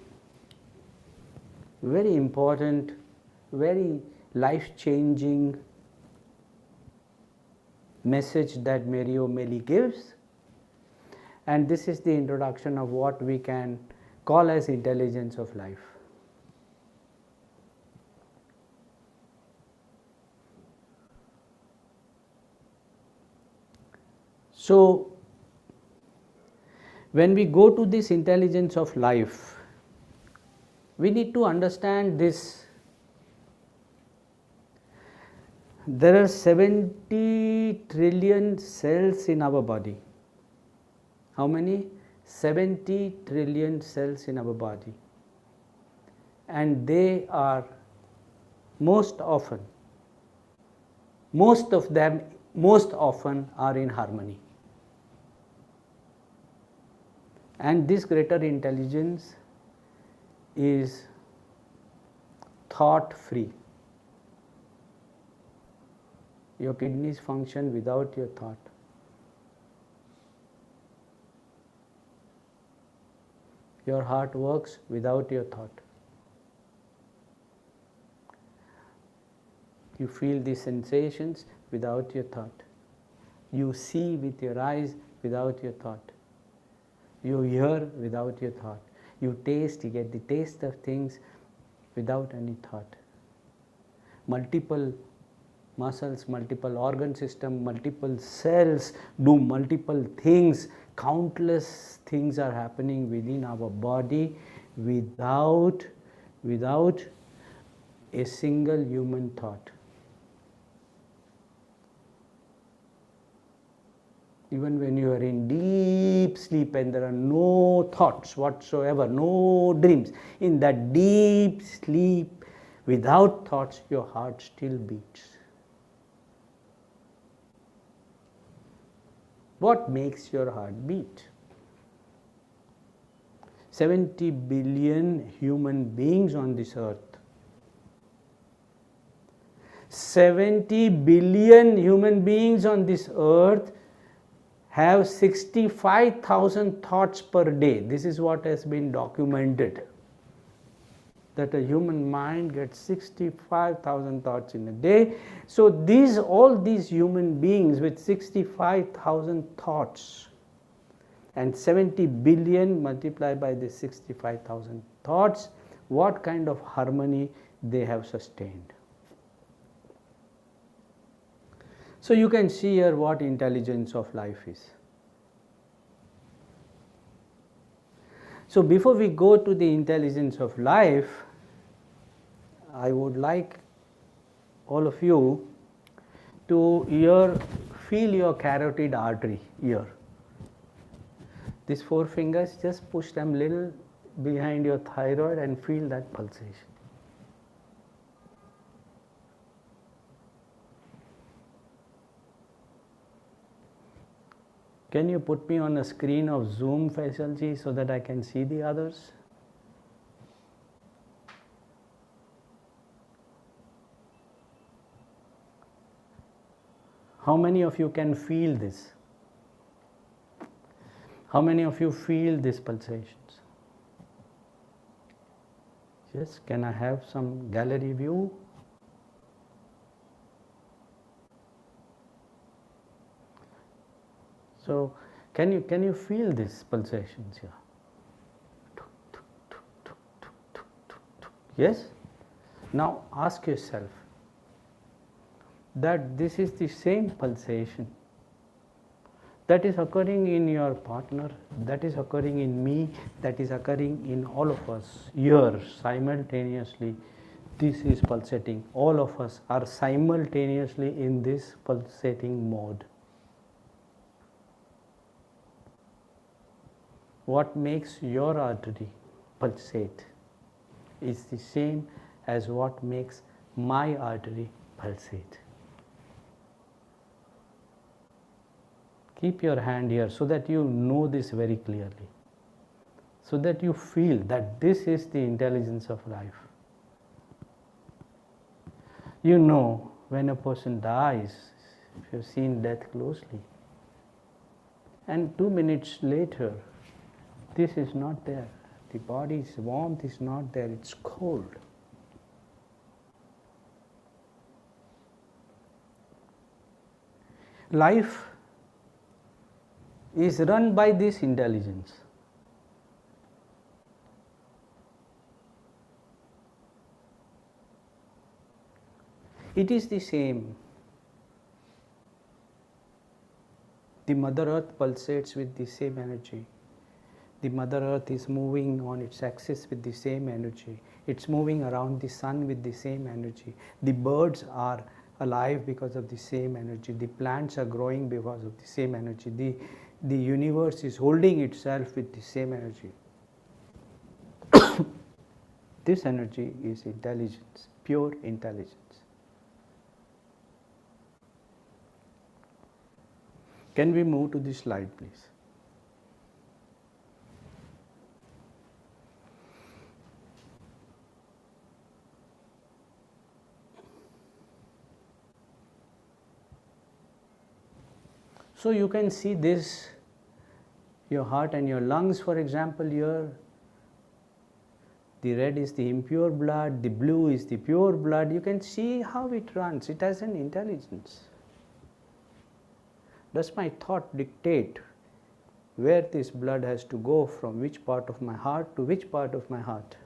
very important, very life-changing message that Mary O'Malley gives, and this is the introduction of what we can call as intelligence of life. So when we go to this intelligence of life, we need to understand this. There are 70 trillion cells in our body. How many? 70 trillion cells in our body. And they are most of them most often are in harmony. And this greater intelligence is thought free. Your kidneys function without your thought. Your heart works without your thought. You feel the sensations without your thought. You see with your eyes without your thought. You hear without your thought. You taste, you get the taste of things without any thought. Multiple muscles, multiple organ system, multiple cells do multiple things. Countless things are happening within our body without a single human thought. Even when you are in deep sleep and there are no thoughts whatsoever, no dreams, in that deep sleep without thoughts, your heart still beats. What makes your heart beat? 70 billion human beings on this earth. 70 billion human beings on this earth have 65,000 thoughts per day. This is what has been documented. That a human mind gets 65,000 thoughts in a day. So all these human beings with 65,000 thoughts and 70 billion multiplied by the 65,000 thoughts, what kind of harmony they have sustained. So you can see here what intelligence of life is. So before we go to the intelligence of life, I would like all of you to feel your carotid artery here. These 4 fingers, just push them little behind your thyroid and feel that pulsation. Can you put me on a screen of Zoom, Faisalji, so that I can see the others? How many of you can feel this? How many of you feel these pulsations? Yes, can I have some gallery view? So can you feel these pulsations here? Yes? Now ask yourself that this is the same pulsation that is occurring in your partner, that is occurring in me, that is occurring in all of us here simultaneously. This is pulsating. All of us are simultaneously in this pulsating mode. What makes your artery pulsate is the same as what makes my artery pulsate. Keep your hand here so that you know this very clearly, so that you feel that this is the intelligence of life. You know, when a person dies, if you've seen death closely, and 2 minutes later, this is not there. The body's warmth is not there, it's cold. Life is run by this intelligence. It is the same. The Mother Earth pulsates with the same energy. The Mother Earth is moving on its axis with the same energy. It's moving around the sun with the same energy. The birds are alive because of the same energy. The plants are growing because of the same energy. The universe is holding itself with the same energy. This energy is intelligence, pure intelligence. Can we move to this slide, please? So you can see this, your heart and your lungs, for example, here. The red is the impure blood, the blue is the pure blood. You can see how it runs. It has an intelligence. Does my thought dictate where this blood has to go from which part of my heart to which part of my heart?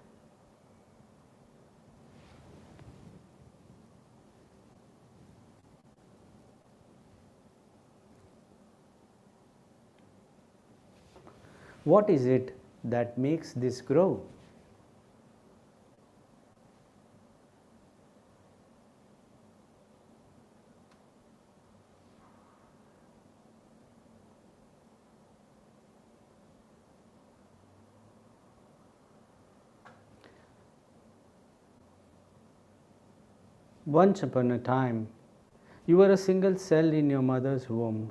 What is it that makes this grow? Once upon a time, you were a single cell in your mother's womb,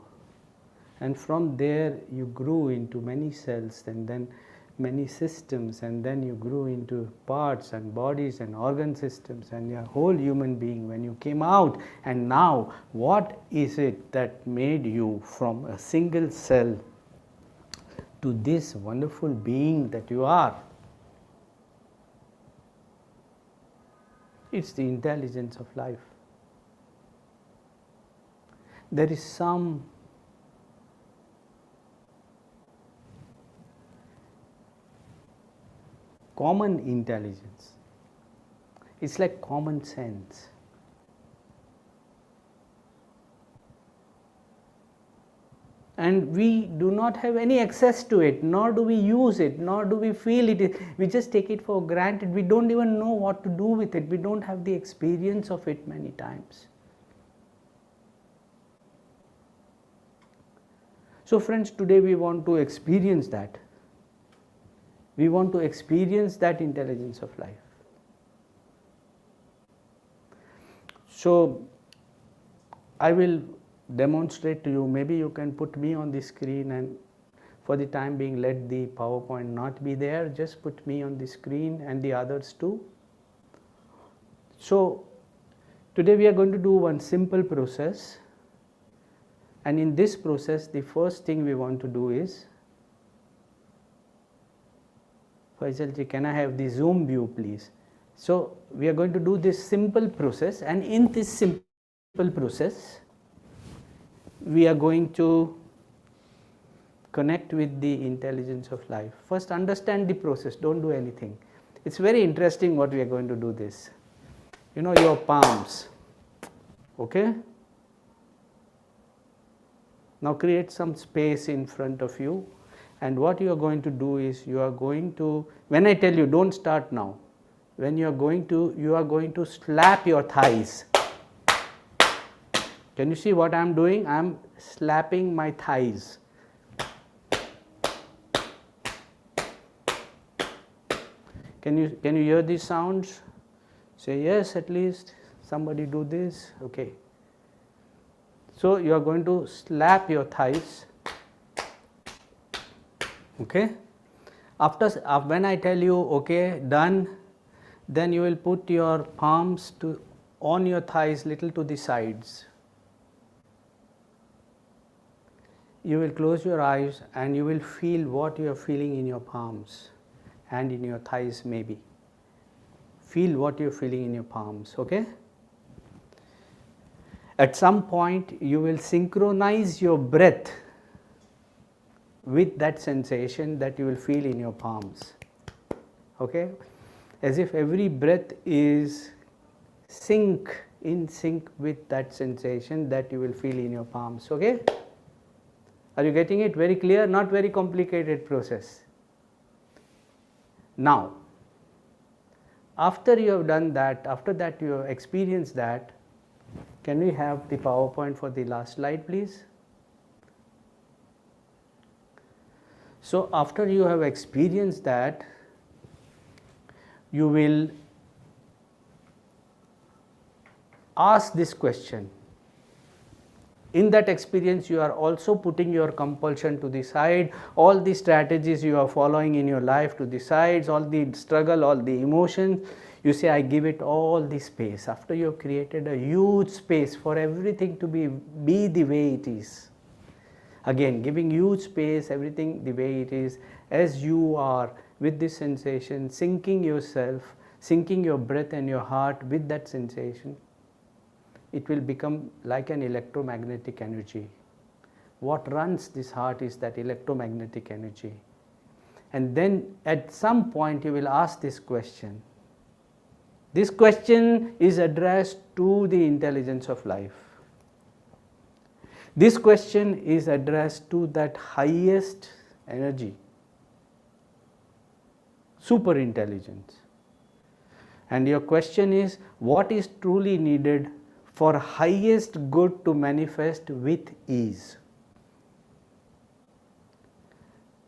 and from there you grew into many cells and then many systems, and then you grew into parts and bodies and organ systems and your whole human being when you came out. And now, what is it that made you from a single cell to this wonderful being that you are? It's the intelligence of life. There is some common intelligence. It's like common sense. And we do not have any access to it, nor do we use it, nor do we feel it. We just take it for granted. We don't even know what to do with it. We don't have the experience of it many times. So friends, today we want to experience that. We want to experience that intelligence of life. So I will demonstrate to you. Maybe you can put me on the screen, and for the time being let the PowerPoint not be there, just put me on the screen and the others too. So today we are going to do one simple process, and in this process the first thing we want to do is, Faisalji, can I have the zoom view please? So we are going to do this simple process, and in this simple process we are going to connect with the intelligence of life. First understand the process, don't do anything. It's very interesting what we are going to do this. You know, your palms, okay? Now create some space in front of you, and what you are going to do is, you are going to, when I tell you, don't start now. When you are going to slap your thighs. Can you see what I am doing? I am slapping my thighs. Can you hear these sounds? Say yes, at least somebody do this. Okay. So you are going to slap your thighs. Okay. After when I tell you okay, done, then you will put your palms on your thighs, little to the sides. You will close your eyes and you will feel what you are feeling in your palms and in your thighs maybe. Feel what you are feeling in your palms, okay? At some point you will synchronize your breath with that sensation that you will feel in your palms, okay? As if every breath is in sync with that sensation that you will feel in your palms, okay? Are you getting it? Very clear, not very complicated process. Now, after you have done that, after that you have experienced that, can we have the PowerPoint for the last slide please? So after you have experienced that, you will ask this question. In that experience, you are also putting your compulsion to the side, all the strategies you are following in your life to the sides, all the struggle, all the emotions. You say, I give it all the space. After you have created a huge space for everything to be the way it is, Again, giving huge space, everything the way it is, as you are with this sensation, syncing yourself, syncing your breath and your heart with that sensation, it will become like an electromagnetic energy. What runs this heart is that electromagnetic energy. And then at some point you will ask this question. This question is addressed to the intelligence of life. This question is addressed to that highest energy, super intelligence. And your question is, what is truly needed for highest good to manifest with ease?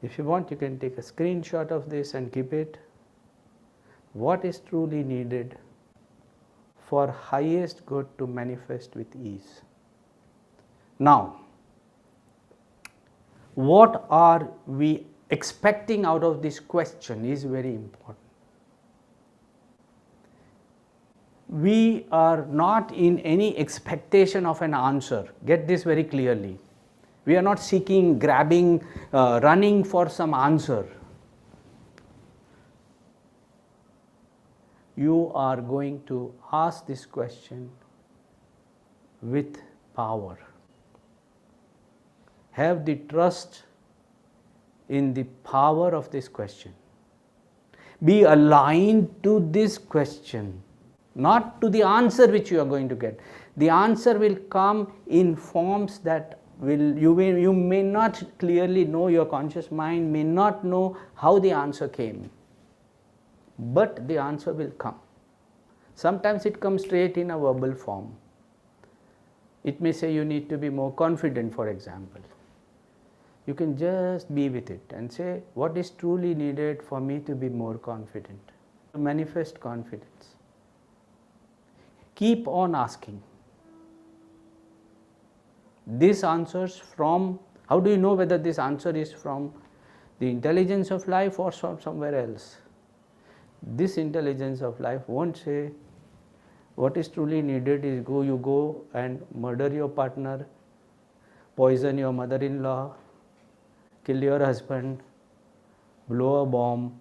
If you want, you can take a screenshot of this and keep it. What is truly needed for highest good to manifest with ease? Now, what are we expecting out of this question is very important. We are not in any expectation of an answer. Get this very clearly. We are not seeking, grabbing, running for some answer. You are going to ask this question with power. Have the trust in the power of this question. Be aligned to this question, not to the answer which you are going to get. The answer will come in forms that you may not clearly know, your conscious mind may not know how the answer came, but the answer will come. Sometimes it comes straight in a verbal form. It may say you need to be more confident, for example. You can just be with it and say, what is truly needed for me to be more confident, to manifest confidence? Keep on asking. This answers from, how do you know whether this answer is from the intelligence of life or from somewhere else? This intelligence of life won't say, what is truly needed is you go and murder your partner, poison your mother-in-law, kill your husband, blow a bomb.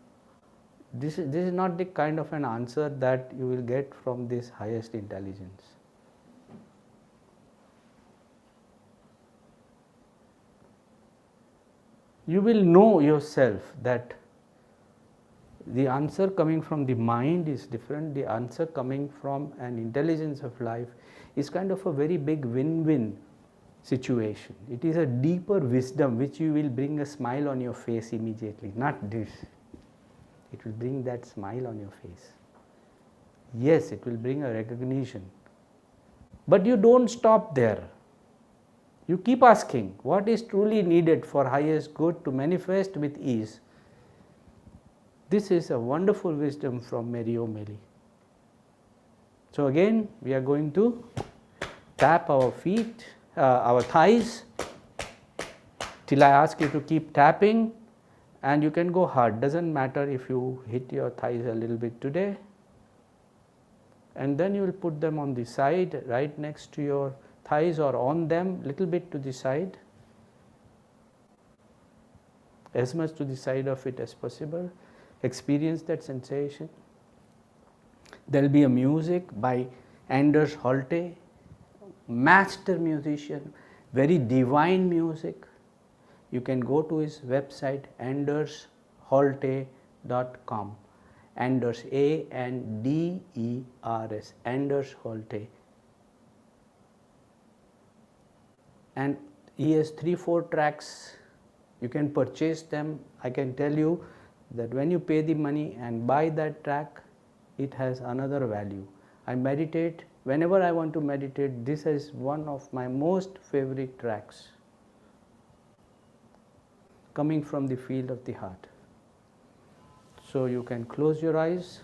This is not the kind of an answer that you will get from this highest intelligence. You will know yourself that the answer coming from the mind is different. The answer coming from an intelligence of life is kind of a very big win-win situation. It is a deeper wisdom which you will bring a smile on your face immediately, not this. It will bring that smile on your face. Yes, it will bring a recognition. But you don't stop there. You keep asking, what is truly needed for highest good to manifest with ease? This is a wonderful wisdom from Mary O'Malley. So again, we are going to tap our feet, our thighs, till I ask you to keep tapping, and you can go hard. Doesn't matter if you hit your thighs a little bit today. And then you will put them on the side, right next to your thighs or on them, little bit to the side, as much to the side of it as possible. Experience that sensation. There will be a music by Anders Holte, master musician, very divine music. You can go to his website andersholte.com. Anders, A-N-D-E-R-S, Anders Holte. And he has 3-4 tracks. You can purchase them. I can tell you that when you pay the money and buy that track, it has another value. I meditate, whenever I want to meditate, this is one of my most favorite tracks coming from the field of the heart. So you can close your eyes.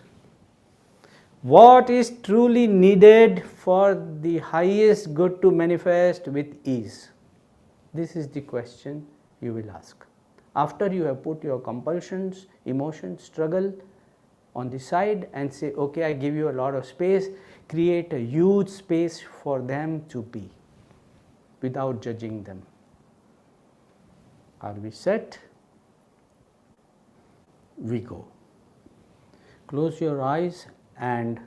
What is truly needed for the highest good to manifest with ease? This is the question you will ask. After you have put your compulsions, emotions, struggle on the side and say, okay, I give you a lot of space, create a huge space for them to be without judging them. Are we set? We go. Close your eyes and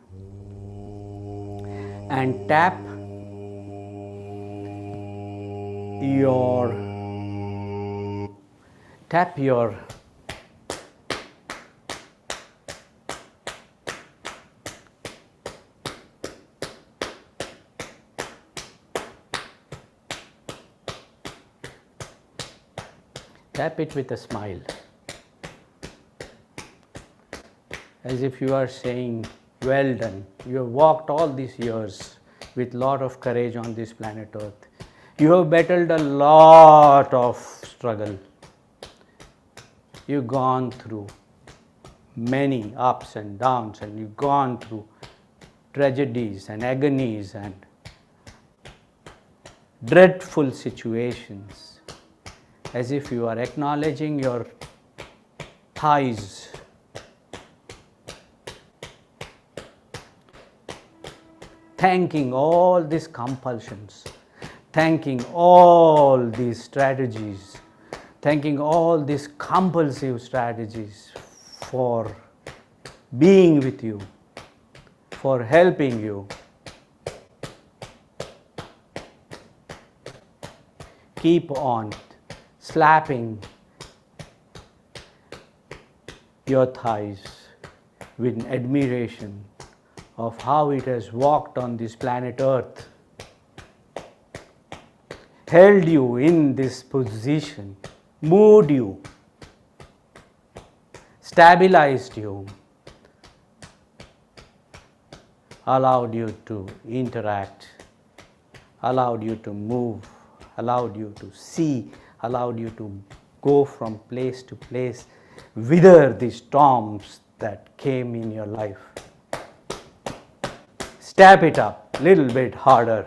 tap your tap it with a smile, as if you are saying, well done, you have walked all these years with lot of courage on this planet Earth. You have battled a lot of struggle. You've gone through many ups and downs, and you've gone through tragedies and agonies and dreadful situations, as if you are acknowledging your thighs, thanking all these compulsions, thanking all these strategies, thanking all these compulsive strategies for being with you, for helping you. Keep on slapping your thighs with admiration of how it has walked on this planet Earth, held you in this position, moved you, stabilized you, allowed you to interact, allowed you to move, allowed you to see, allowed you to go from place to place, weather the storms that came in your life. Step it up a little bit harder.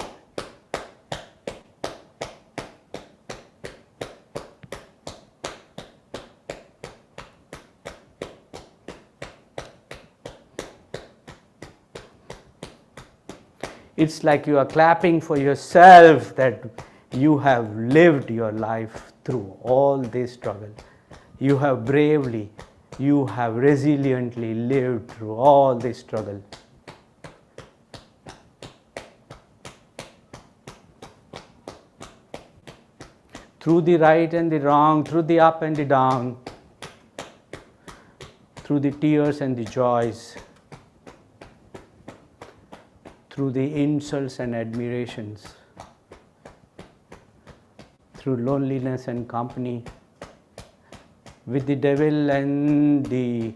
It's like you are clapping for yourself that you have lived your life through all this struggle. You have bravely, you have resiliently lived through all this struggle. Through the right and the wrong, through the up and the down, through the tears and the joys, through the insults and admirations, through loneliness and company, with the devil and the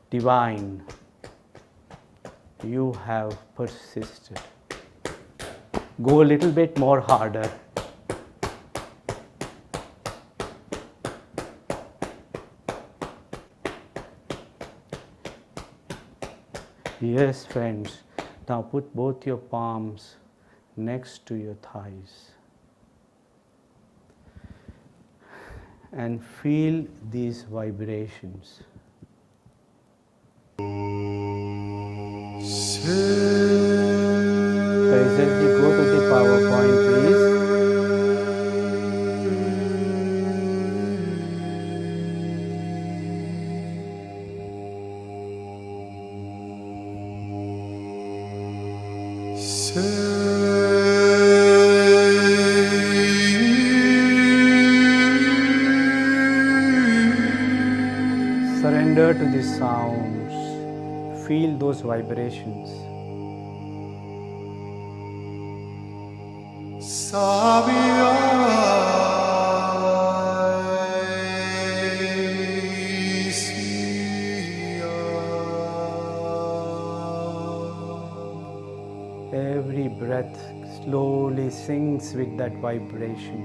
divine, you have persisted. Go a little bit more harder. Yes, friends. Now put both your palms next to your thighs and feel these vibrations. Presently, go to the PowerPoint, please. Surrender to the sounds. Feel those vibrations. Every breath slowly syncs with that vibration.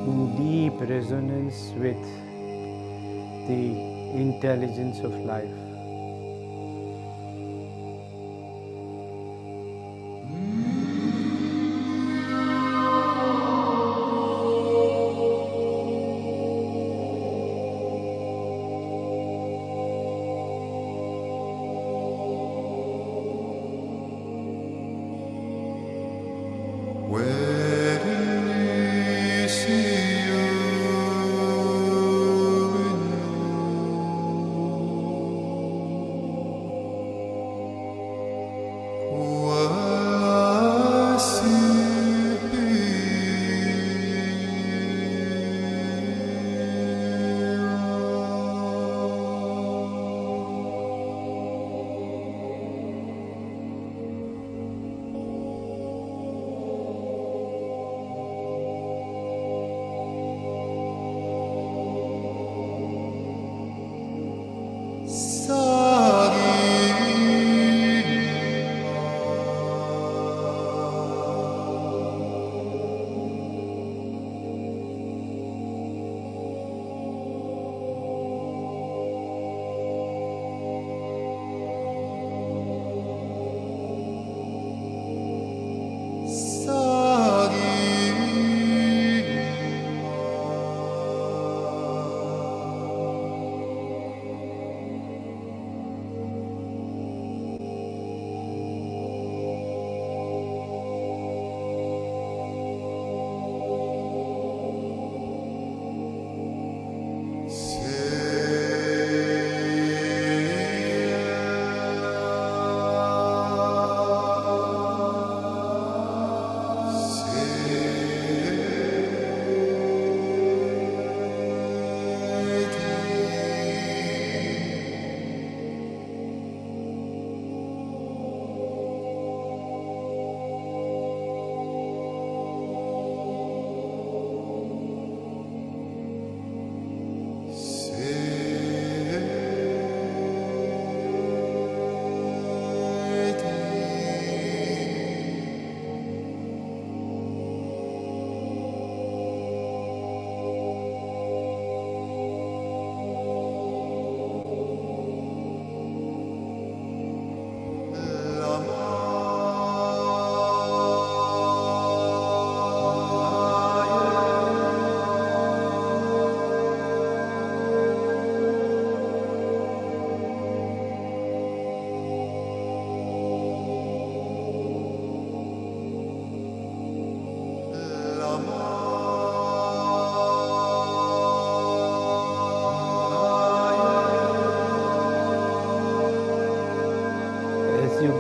In deep resonance with the intelligence of life.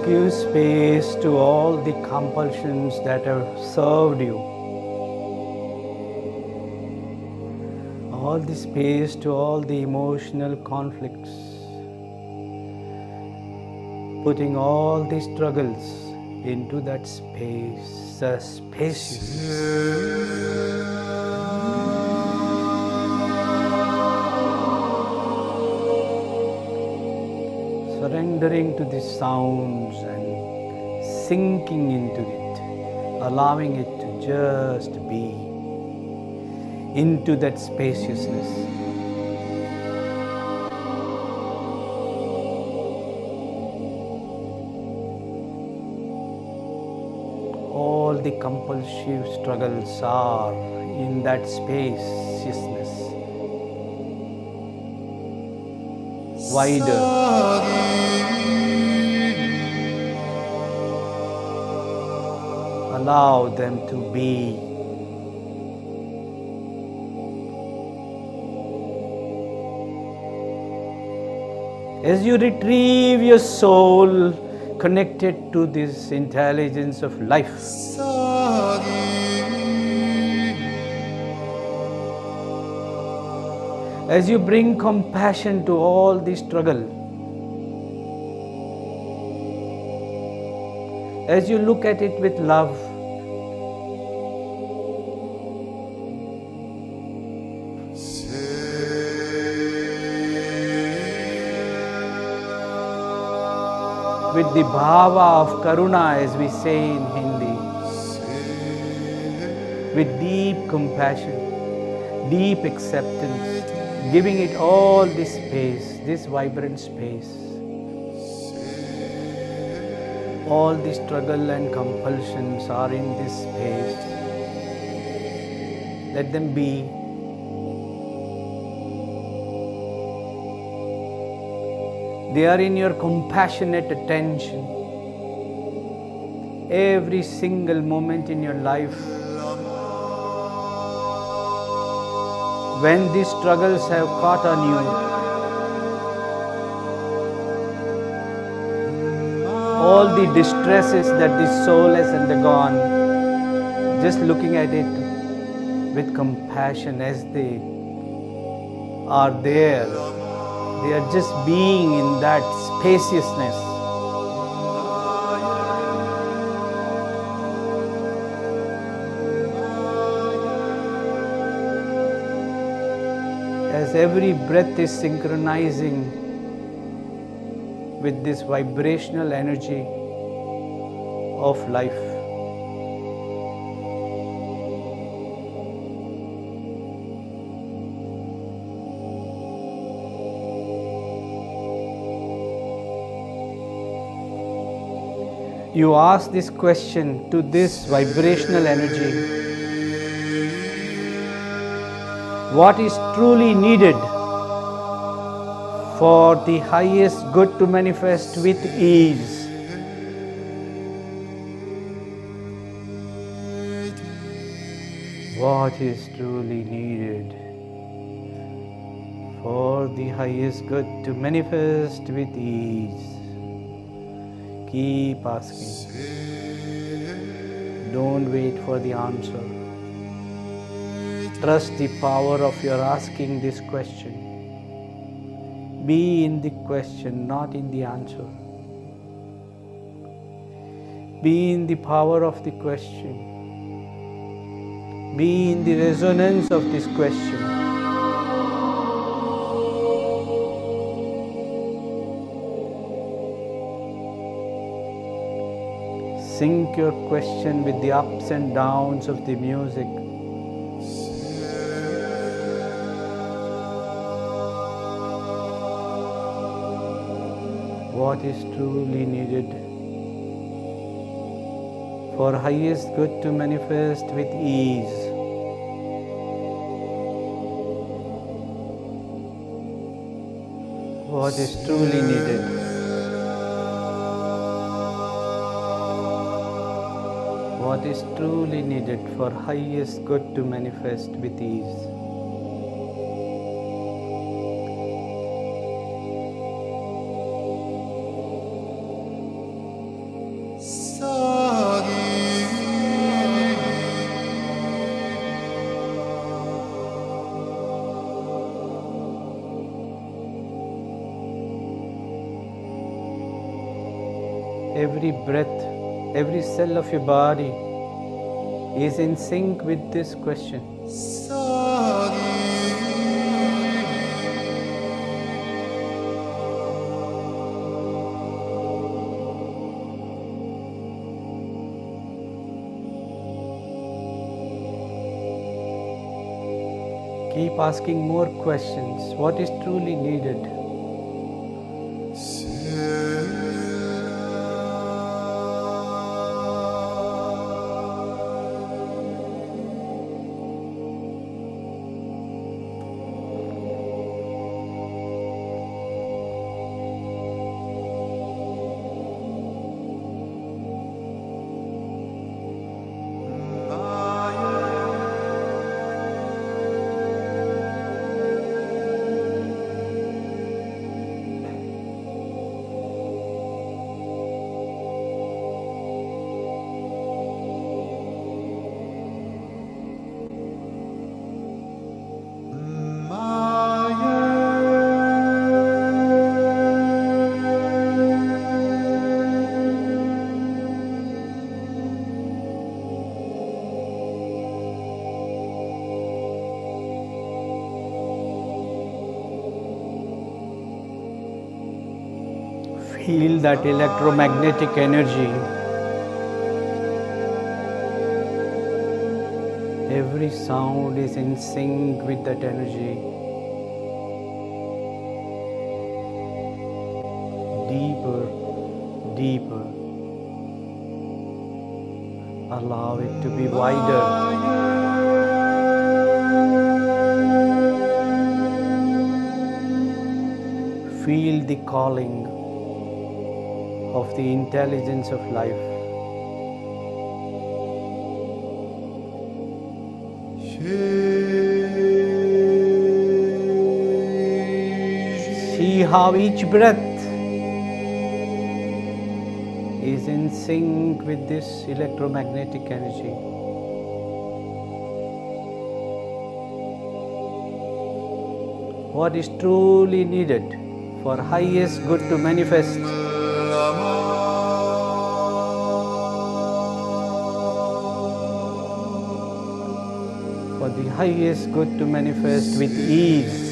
Give space to all the compulsions that have served you. All the space to all the emotional conflicts. Putting all the struggles into that space, the spaciousness. Surrendering to the sounds and sinking into it, allowing it to just be into that spaciousness. All the compulsive struggles are in that spaciousness, wider. Allow them to be. As you retrieve your soul connected to this intelligence of life, as you bring compassion to all the struggle, as you look at it with love, with the bhava of karuna, as we say in Hindi, with deep compassion, deep acceptance, giving it all this space, this vibrant space. All the struggle and compulsions are in this space. Let them be. They are in your compassionate attention. Every single moment in your life, when these struggles have caught on you, all the distresses that the soul has undergone, just looking at it with compassion as they are there. They are just being in that spaciousness. As every breath is synchronizing with this vibrational energy of life. You ask this question to this vibrational energy: what is truly needed for the highest good to manifest with ease? What is truly needed for the highest good to manifest with ease? Keep asking. Don't wait for the answer. Trust the power of your asking this question. Be in the question, not in the answer. Be in the power of the question. Be in the resonance of this question. Sync your question with the ups and downs of the music. What is truly needed for highest good to manifest with ease? What is truly needed? What is truly needed for highest good to manifest with ease? every breath, every cell of your body is in sync with this question. Keep asking more questions. What is truly needed? Feel that electromagnetic energy. Every sound is in sync with that energy. Deeper, deeper. Allow it to be wider. Feel the calling of the intelligence of life. See how each breath is in sync with this electromagnetic energy. What is truly needed for highest good to manifest? For the highest good to manifest with ease.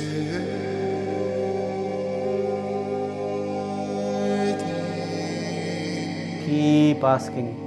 Keep asking.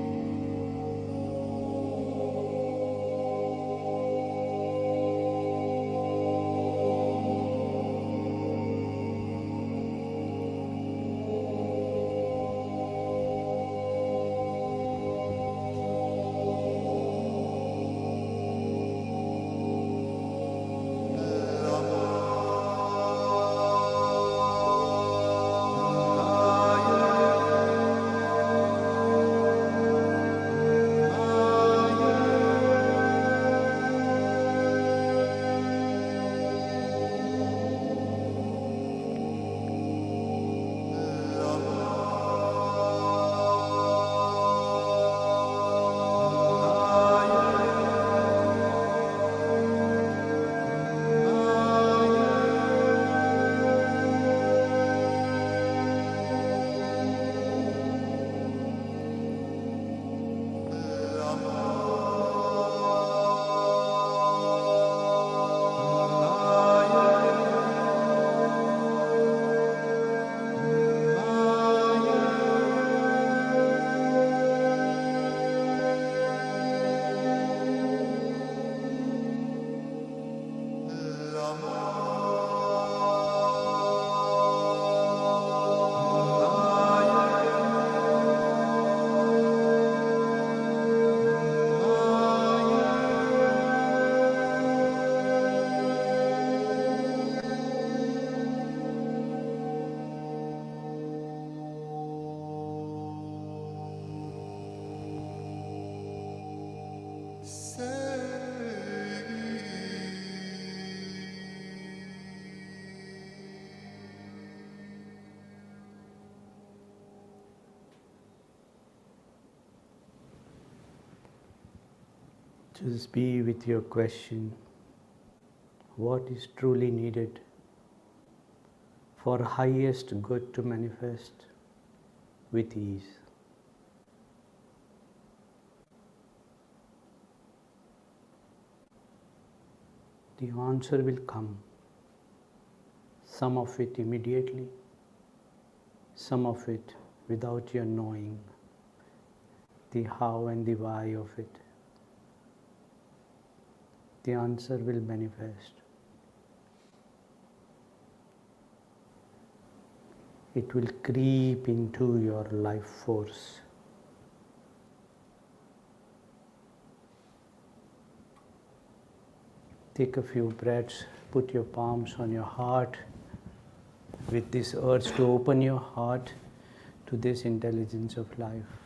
Just be with your question. What is truly needed for highest good to manifest with ease? the answer will come. Some of it immediately, some of it without your knowing the how and the why of it. The answer will manifest. It will creep into your life force. Take a few breaths, put your palms on your heart with this urge to open your heart to this intelligence of life.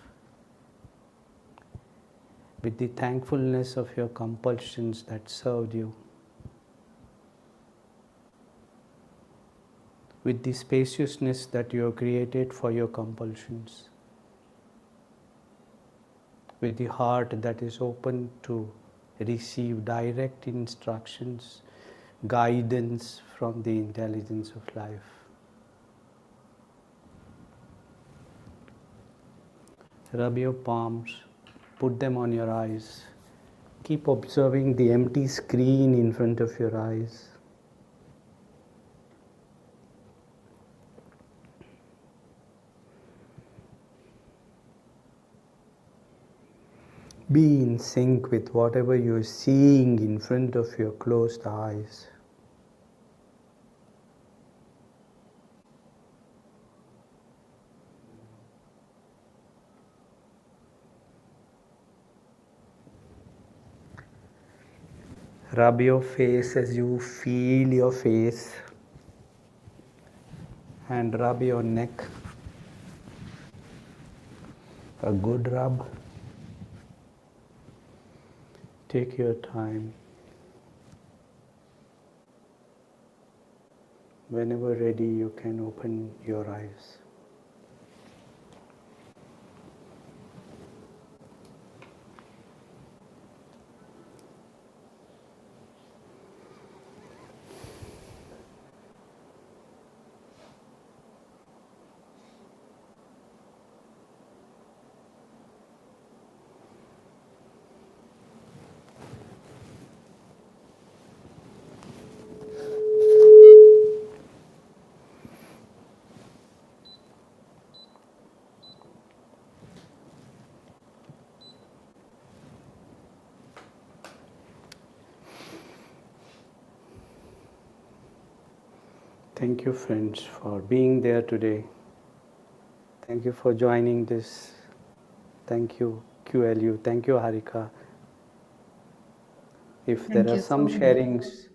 With the thankfulness of your compulsions that served you. With the spaciousness that you have created for your compulsions. With the heart that is open to receive direct instructions, guidance from the intelligence of life. Rub your palms, put them on your eyes. Keep observing the empty screen in front of your eyes. Be in sync with whatever you are seeing in front of your closed eyes. Rub your face as you feel your face, and rub your neck. A good rub. Take your time. Whenever ready, you can open your eyes. Thank you, friends, for being there today. Thank you for joining this. Thank you, QLU. Thank you, Harika. If there Thank are you so some much. sharings,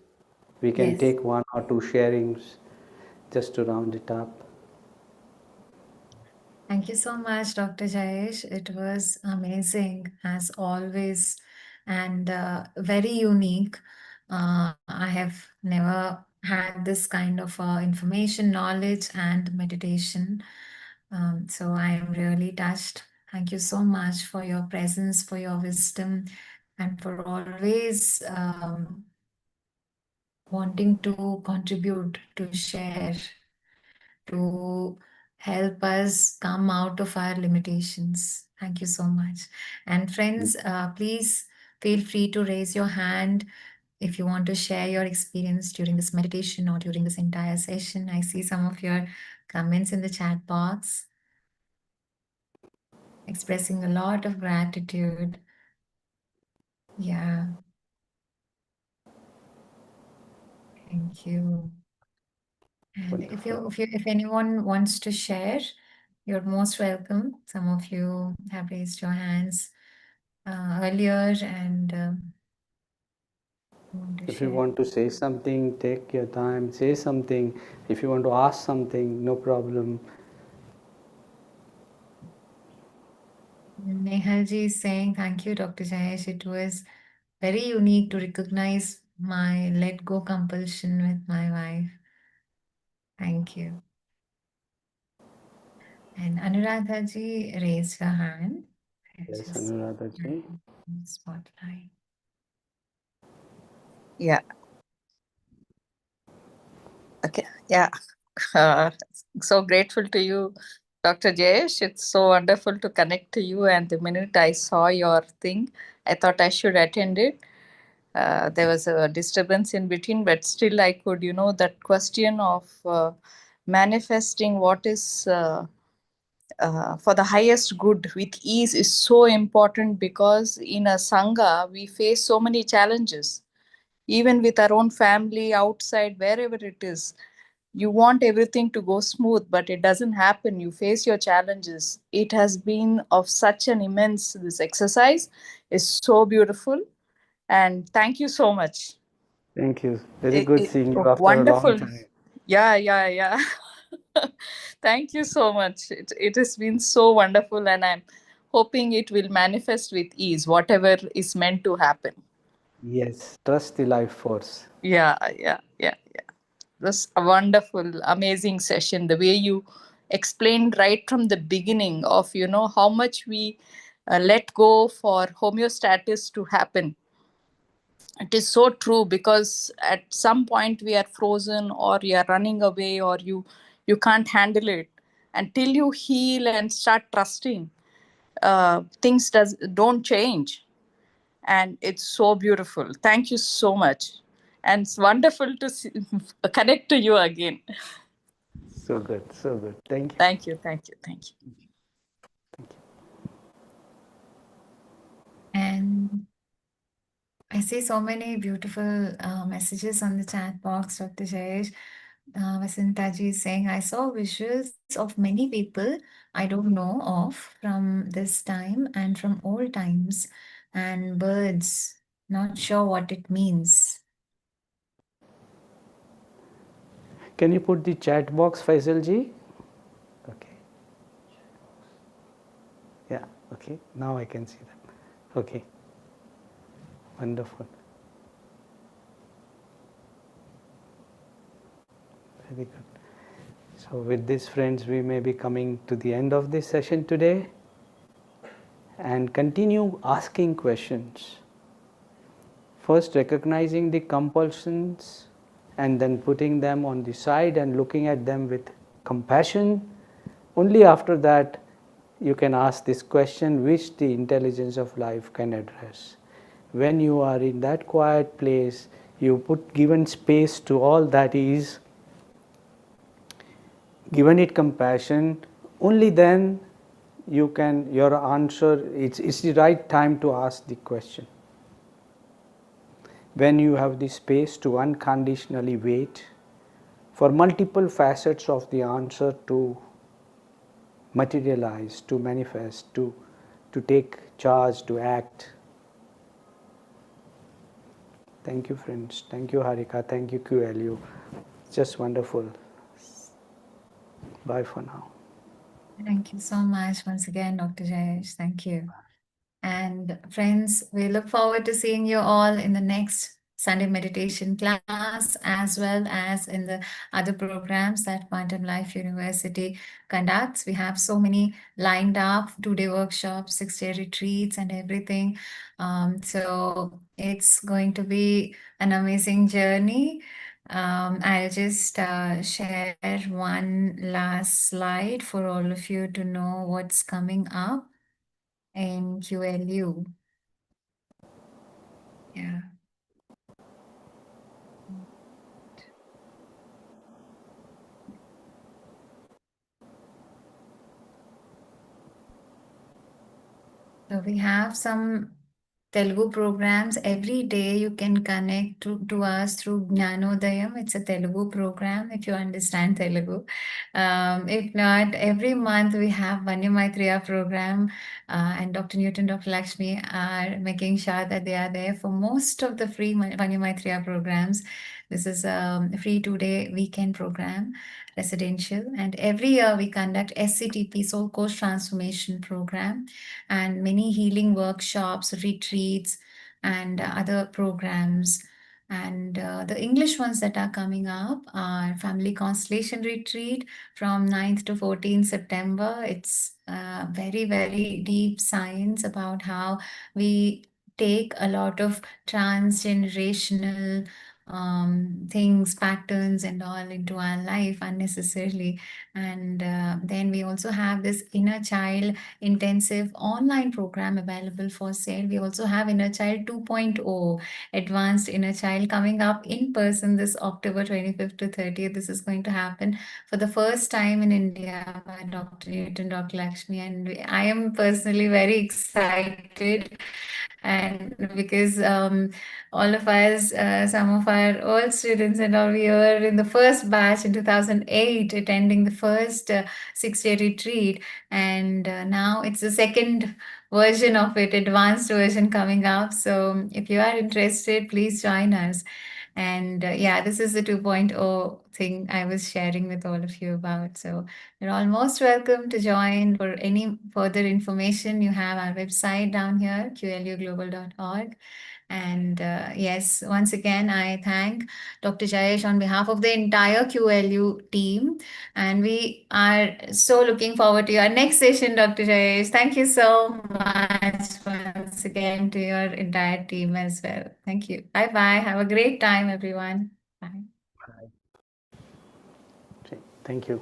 we can Yes. take 1 or 2 sharings just to round it up. Thank you so much, Dr. Jayesh. It was amazing as always and very unique. I have never had this kind of information, knowledge, and meditation. So I am really touched. Thank you so much for your presence, for your wisdom, and for always wanting to contribute, to share, to help us come out of our limitations. Thank you so much. And friends, please feel free to raise your hand if you want to share your experience during this meditation or during this entire session. I see some of your comments in the chat box expressing a lot of gratitude. Yeah. Thank you. And if anyone wants to share, you're most welcome. Some of you have raised your hands earlier and want to If share. you want to say something, take your time, say something. If you want to ask something, no problem. Nehalji is saying, thank you, Dr. Jayesh. It was very unique to recognize my let go compulsion with my wife. Thank you. And Anuradha ji raised her hand. Yes, Just Anuradha ji. spotlight. Yeah. Okay. Yeah. Uh, so grateful to you, Dr. Jayesh. It's so wonderful to connect to you. And the minute I saw your thing, I thought I should attend it. There was a disturbance in between, but still I could, that question of manifesting what is for the highest good with ease is so important, because in a Sangha, we face so many challenges, even with our own family, outside, wherever it is. You want everything to go smooth, but it doesn't happen. You face your challenges. It has been of such an immense, this exercise is so beautiful. And thank you so much. Thank you. Very good seeing you after a long Wonderful. time. Yeah. Thank you so much. It has been so wonderful, and I'm hoping it will manifest with ease, whatever is meant to happen. Yes, trust the life force. Yeah. This a wonderful, amazing session. The way you explained right from the beginning of, how much we let go for homeostasis to happen. It is so true, because at some point we are frozen, or you are running away, or you can't handle it until you heal and start trusting. Things don't change, and it's so beautiful. Thank you so much, and it's wonderful to connect to you again. So good, so good. Thank you. Thank you. And I see so many beautiful messages on the chat box, Dr. Jayesh. Vasantaji is saying, I saw visuals of many people I don't know of from this time and from old times, and birds, not sure what it means. Can you put the chat box, Faisal ji? Okay. Yeah, okay. Now I can see that. Okay. Wonderful. Very good. So with this, friends, we may be coming to the end of this session today, and continue asking questions. First recognizing the compulsions, and then putting them on the side and looking at them with compassion. Only after that you can ask this question, which the intelligence of life can address. When you are in that quiet place, you given space to all that is, given it compassion, only then your answer, it's the right time to ask the question. When you have the space to unconditionally wait for multiple facets of the answer to materialize, to manifest, to take charge, to act. Thank you, friends. Thank you, Harika. Thank you, QLU. It's just wonderful. Bye for now. Thank you so much once again, Dr. Jayesh. Thank you. And friends, we look forward to seeing you all in the next Sunday meditation class, as well as in the other programs that Quantum Life University conducts. We have so many lined up, 2-day workshops, 6-day retreats, and everything. So it's going to be an amazing journey. I'll just share one last slide for all of you to know what's coming up in QLU. Yeah. So we have some Telugu programs. Every day you can connect to us through Jnanodayam. It's a Telugu program if you understand Telugu. If not, every month we have Vanyamaitreya program, and Dr. Newton, Dr. Lakshmi are making sure that they are there for most of the free Vanyamaitreya programs. This is a free 2-day weekend program, residential. And every year we conduct SCTP, Soul Coach Transformation Program, and many healing workshops, retreats, and other programs. And the English ones that are coming up are Family Constellation Retreat from 9th to 14th September. It's very, very deep science about how we take a lot of transgenerational things, patterns, and all into our life unnecessarily. And then we also have this inner child intensive online program available for sale. We also have Inner Child 2.0, Advanced Inner Child, coming up in person this October 25th to 30th. This is going to happen for the first time in India by Dr. Newton, Dr. Lakshmi, and I am personally very excited. And because all of us, some of our old students and all, we were in the first batch in 2008, attending the first 6-day retreat, and now it's the second version of it, advanced version coming up. So if you are interested, please join us. And yeah, this is the 2.0 thing I was sharing with all of you about. So you're all most welcome to join. For any further information, you have our website down here, qluglobal.org. And yes, once again, I thank Dr. Jayesh on behalf of the entire QLU team. And we are so looking forward to your next session, Dr. Jayesh. Thank you so much once again to your entire team as well. Thank you. Bye bye. Have a great time, everyone. Bye. Okay, thank you.